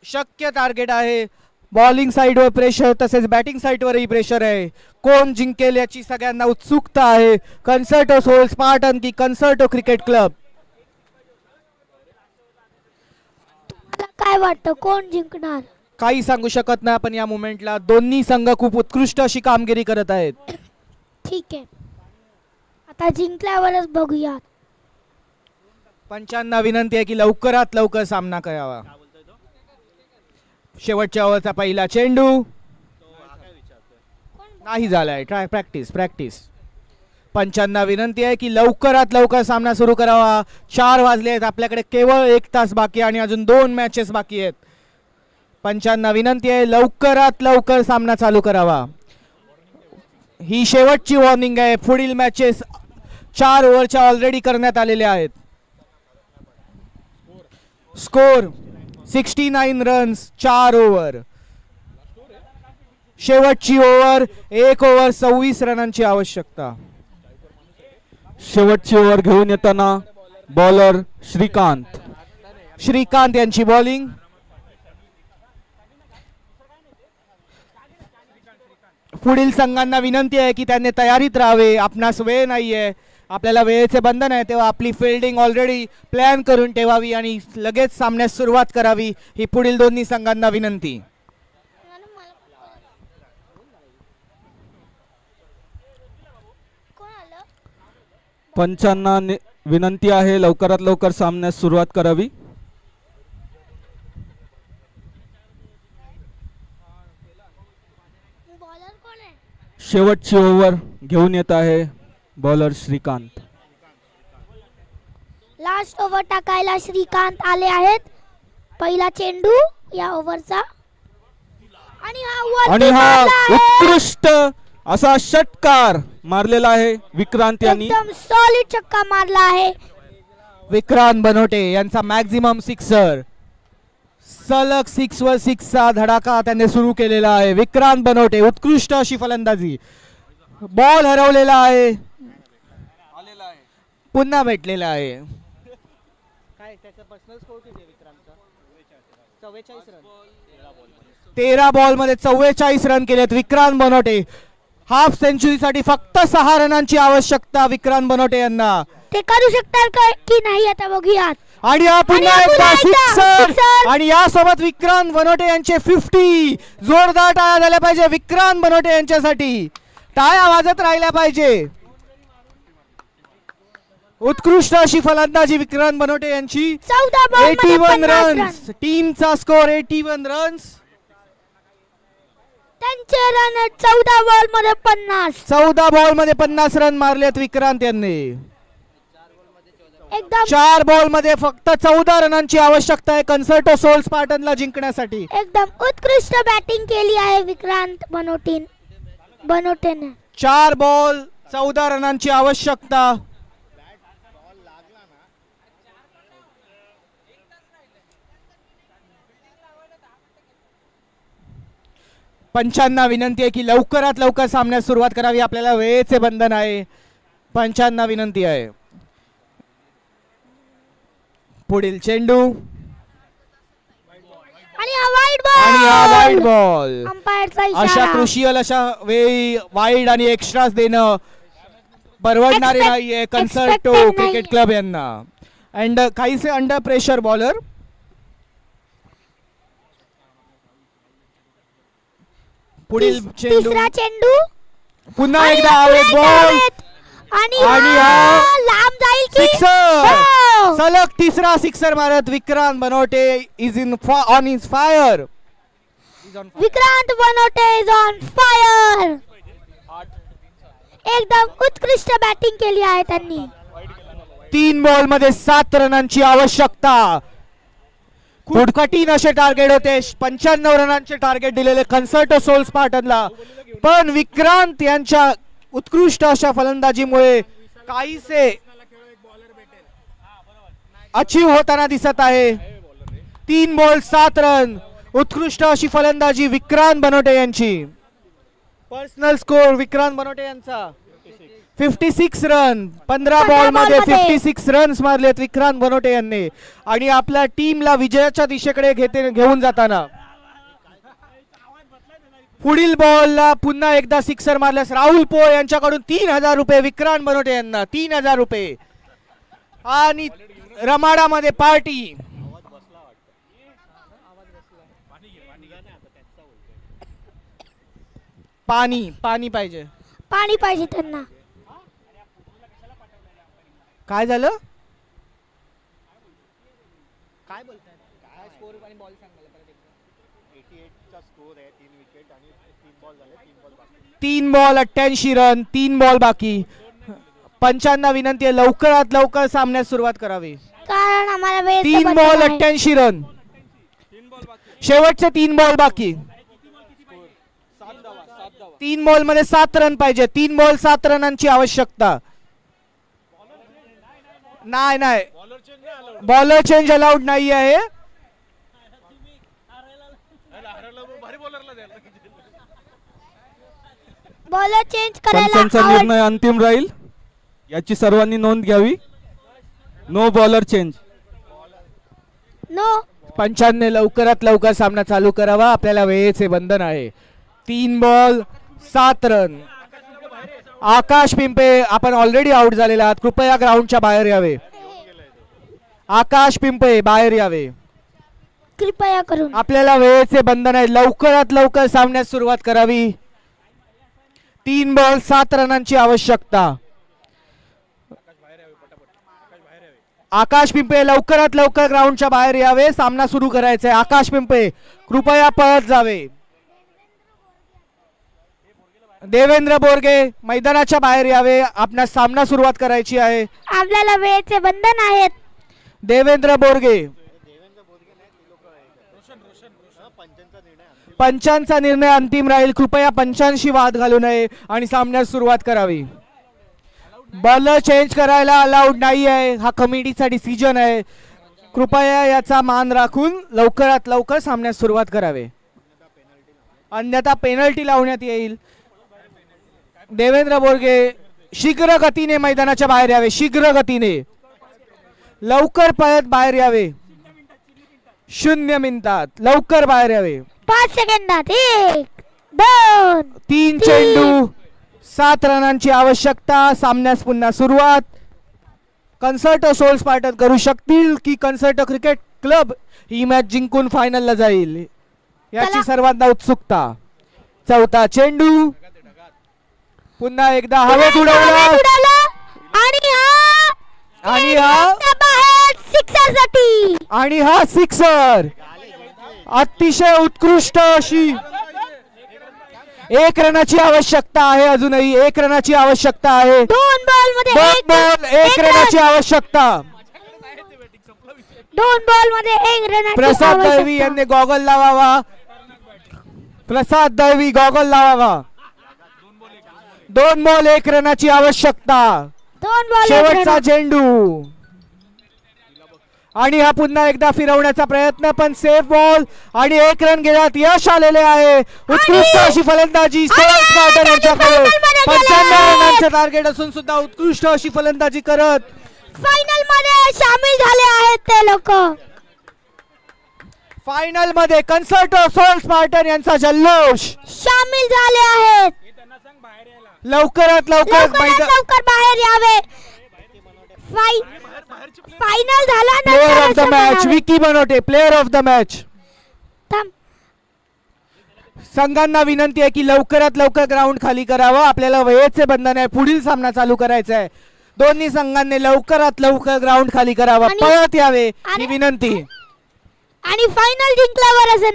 शक्य टार्गेट आहे. बॉलिंग साईडवर प्रेशर तसेच बॅटिंग साईडवरही प्रेशर आहे. कोण जिंकेल याची सगळ्यांना उत्सुकता आहे. कन्सर्टो सोल स्पार्टन की कन्सर्टो क्रिकेट क्लब. तुम्हाला काय वाटतं कोण जिंकणार? काही सांगू शकत नाही आपण या मोमेंटला. दोन्ही संघ खूप उत्कृष्ट अशी कामगिरी करत आहेत. ठीक आहे, आता जिंकल्यावरच बघूया. पंचांना विनंती आहे की लवकरात लवकर सामना करावा. शेवटच्या ओव्हरचा पहिला चेंडू नाही झालाय. Try practice. पंचांना विनंती आहे की लवकरात लवकर सामना सुरू करावा. 4 वाजले आहेत. आपल्याकडे केवळ 1 तास बाकी आणि अजून 2 मॅचेस बाकी आहेत. पंचांना विनंती आहे लवकरात लवकर सामना चालू करावा. ही शेवटची वॉर्निंग आहे. पुढील मॅचेस 4 ओव्हरच्या ऑलरेडी करण्यात आलेल्या आहेत. Score 69 runs 4 over. शेवटची ओव्हर 1 ओव्हर 26 रनांची आवश्यकता. शेवटची ओव्हर घेऊन येताना बॉलर श्रीकांत यांची बॉलिंग. पुढील संघांना विनंती आहे की त्यांनी तयारीत राहावे. आपणास वेळ नाहीये. आपल्याला वेळेचे बंधन आहे. तेव्हा आपली फिल्डिंग ऑलरेडी प्लॅन करून ठेवावी आणि लगेच सामन्यास सुरुवात करावी ही पुढील दोन्ही संघांना विनंती. पंचांना विनंती आहे लवकरात लवकर सामन्यास सुरुवात करावी. शेवटची ओव्हर घेऊन येत आहे बॉलर श्रीकांत. लास्ट ओव्हर टाकायला श्रीकांत आले आहेत. पहिला चेंडू या ओव्हरचा आणि हा उत्कृष्ट असा षटकार मारलेला आहे विक्रांत यांनी. एकदम सॉलिड छक्का मारला आहे. विक्रांत बनोटे यांचा मॅक्झिमम सिक्सर. सलग 6 वर 6 चा धडाका त्यांनी सुरू केलेला आहे. विक्रांत बनोटे उत्कृष्ट अशी फलंदाजी. बॉल हरवलेला आहे. पुन्हा भेटलेला आहे. काय त्याचा पर्सनल स्कोर किती आहे विक्रांतचा? 44 रन. 13 बॉल मध्ये 44 रन केलेत विक्रांत बनोटे. हाफ सेंचुरी साठी फक्त 6 रनांची आवश्यकता विक्रांत बनोटे यांना. ते करू शकतात की नाही आता बघूयात. आणि हा पुन्हा एकदा सिक्सर आणि यासोबत विक्रांत बनोटे यांचे 50. जोरदार टाळ्या झाल्या पाहिजे विक्रांत बनोटे यांच्यासाठी. टाळ्या वाजत राहिल्या पाहिजे. उत्कृष्ट अशी फलंदाजी विक्रांत बनोटे यांची. 14 81 रन्स. टीमचा स्कोर 81 रन्स. त्यांचे रन 14 बॉल मध्ये 50. 14 बॉल मध्ये 50 रन मारलेत विक्रांत यांनी. एकदम 4 बॉल मध्ये फक्त 14 रनांची आवश्यकता आहे कन्सर्टो सोल स्पार्टनला जिंकण्यासाठी. एकदम उत्कृष्ट बॅटिंग केली आहे विक्रांत बनोटेने. 4 बॉल 14 रनांची आवश्यकता. पंचांना विनंती आहे की लवकरात लवकर सामन्यास सुरुवात करावी. आपल्याला वेळेचे बंधन आहे. पंचांना विनंती आहे. पुढील चेंडू आणि हा वाईड बॉल. अंपायरचा अशा इशारा. क्रुशियल अशा वेळी वाईड आणि एक्स्ट्रास देणं परवडणारे नाहीये कन्सर्टो expected क्रिकेट नाहीये. क्लब यांना. अँड काहीसे अंडर प्रेशर बॉलर. पुढील चेंडू तिसरा चेंडू पुन्हा आणि एकदा हा आवेत break बॉल. आवेत. आणि आणि हा हा लांब जाईल की सिक्सर. हो. सलग तिसरा सिक्सर मारत Vikrant Banote is on is fire. Vikrant Banote is on fire. एकदम उत्कृष्ट बॅटिंग केली आहे त्यांनी. 3 बॉल मध्ये 7 रनांची आवश्यकता. खूप कठीण असे टार्गेट होते. 95 रनांचे टार्गेट दिलेले कन्सर्टो सोल स्पार्टनला, पण विक्रांत यांच्या उत्कृष्ट अशा फलंदाजीमुळे काहीसे अचीव होताना दिसत आहे. 3 बॉल 7 रन. उत्कृष्ट अशी फलंदाजी विक्रांत बनोटे यांची. पर्सनल स्कोर विक्रांत बनोटे यांचा 56 रन. 15 बॉल मध्ये 56 रन्स मारलेत विक्रांत बनोटे यांनी आणि आपल्या टीमला विजयाच्या दिशेकडे घेऊन जाताना. पुढील बॉलला पुन्हा एकदा सिक्सर मारल्यास राहुल पोळ यांच्याकडून 3000 रुपये विक्रांत बनोटे यांना. 3000 रुपये आणि रमाडामध्ये पार्टी. पाणी पाहिजे. पाणी पाहिजे त्यांना. काय झालं? काय बोलताय? काय स्कोर आणि बॉल सांग मला परत एकदा. 88 चा स्कोर आहे. 3 विकेट आणि 3 बॉल झाले. 3 बॉल बाकी. 3 बॉल 88 रन. 3 बॉल बाकी. पंचांना विनंती आहे लवकरात लवकर सामन्यास सुरुवात करावी. कारण आम्हाला वेळ 3 बॉल 88 रन. शेवटचे 3 बॉल बाकी. 3 बॉल मध्ये 7 रन पाहिजे. 3 बॉल 7 रनांची आवश्यकता. नाही बॉलर चेंज अलाउड नाही आहे. बॉलर चेंज करायला पंचांचा निर्णय अंतिम राहील याची सर्वांनी नोंद घ्यावी. No bowler change. नो. पंचांनी लवकरात लवकर सामना चालू करावा. आपल्याला वेळेचे बंधन आहे. 3 बॉल 7 रन. आकाश पिंपे आपण ऑलरेडी आउट झालेला आहात. कृपया ग्राउंडच्या बाहेर यावे. आकाश पिंपे बाहेर यावे कृपया करून. आपल्याला वेळेचे बंधन आहे. लवकरात लवकर सामन्यास सुरुवात करावी. 3 बॉल 7 रनांची आवश्यकता. आकाश पिंपे लवकरात लवकर ग्राउंडच्या बाहेर यावे. सामना सुरू करायचा आहे. आकाश पिंपे कृपया पळत जावे. देवेंद्र बोरगे मैदानाच्या बाहेर यावे. आपणास सामना सुरुवात करायची आहे. आपल्याला वेळेचे बंधन आहेत. देवेंद्र बोरगे. पंचांचा निर्णय अंतिम राहील. कृपया पंचांशी वाद घालू नये आणि सामन्यास सुरुवात करावी. बॉलर चेंज करायला अलाउड नाही आहे. हा कमिटीचा डिसिजन आहे. कृपया याचा मान राखून लवकरात लवकर सामन्यास सुरुवात करावे. अन्यथा पेनल्टी लावण्यात येईल. देवेंद्र बोरगे शीघ्र गतीने मैदानाच्या बाहेर यावे. शीघ्र गतीने लवकर पळत बाहेर यावे. 0 मिनिटात लवकर बाहेर यावे. 5 सेकंदात 1 2 3 चेंडू 7 रनांची आवश्यकता. सामन्यास पुन्हा सुरुवात. कन्सर्टो सोल स्पार्टन करू शकतील की कन्सर्टो क्रिकेट क्लब ही मॅच जिंकून फायनलला जाईल याची सर्वांना उत्सुकता. 4था चेंडू पुन्हा एकदा हवेत उडवला आणि हा सिक्सर. अतिशय उत्कृष्ट अशी 1 रनाची आवश्यकता आहे, अजूनही 1 रनाची आवश्यकता आहे. 2 बॉल मध्ये 2 बॉल 1 रनाची आवश्यकता. 2 बॉल मध्ये 1 रनाची प्रसाद दळवी आवश्यकता. यांनी गॉगल लावावा. प्रसाद दळवी गॉगल लावावा. 2 बॉल 1 रनाची आवश्यकता. 2 बॉल शेवटचा चेंडू आणि हा पुन्हा एकदा फिरवण्याचा प्रयत्न, पण सेफ बॉल आणि 1 रन घेण्यात यश आलेले आहे. उत्कृष्ट अशी फलंदाजी सोळा स्पार्टन यांच्याकडून. 95 रनांचे टार्गेट असून सुद्धा उत्कृष्ट अशी फलंदाजी करत फायनल मध्ये सामील झाले आहेत ते लोक. फायनल मध्ये कन्सर्टो सोल स्पार्टन यांचा जल्लोष सामील झाले आहेत. लवकरात लवकर बाहेर यावे. फायनल झाला. Player of the match Vicky Banote, player of the match. संघांना विनंती आहे की लवकरात लवकर ग्राउंड खाली करावं. आपल्याला वेळेचे बंधन आहे, पुढील सामना चालू करायचा आहे. दोन्ही संघांनी लवकरात लवकर ग्राउंड खाली करावा, पळत यावे ही विनंती. आणि फायनल जिंकल्यावर असे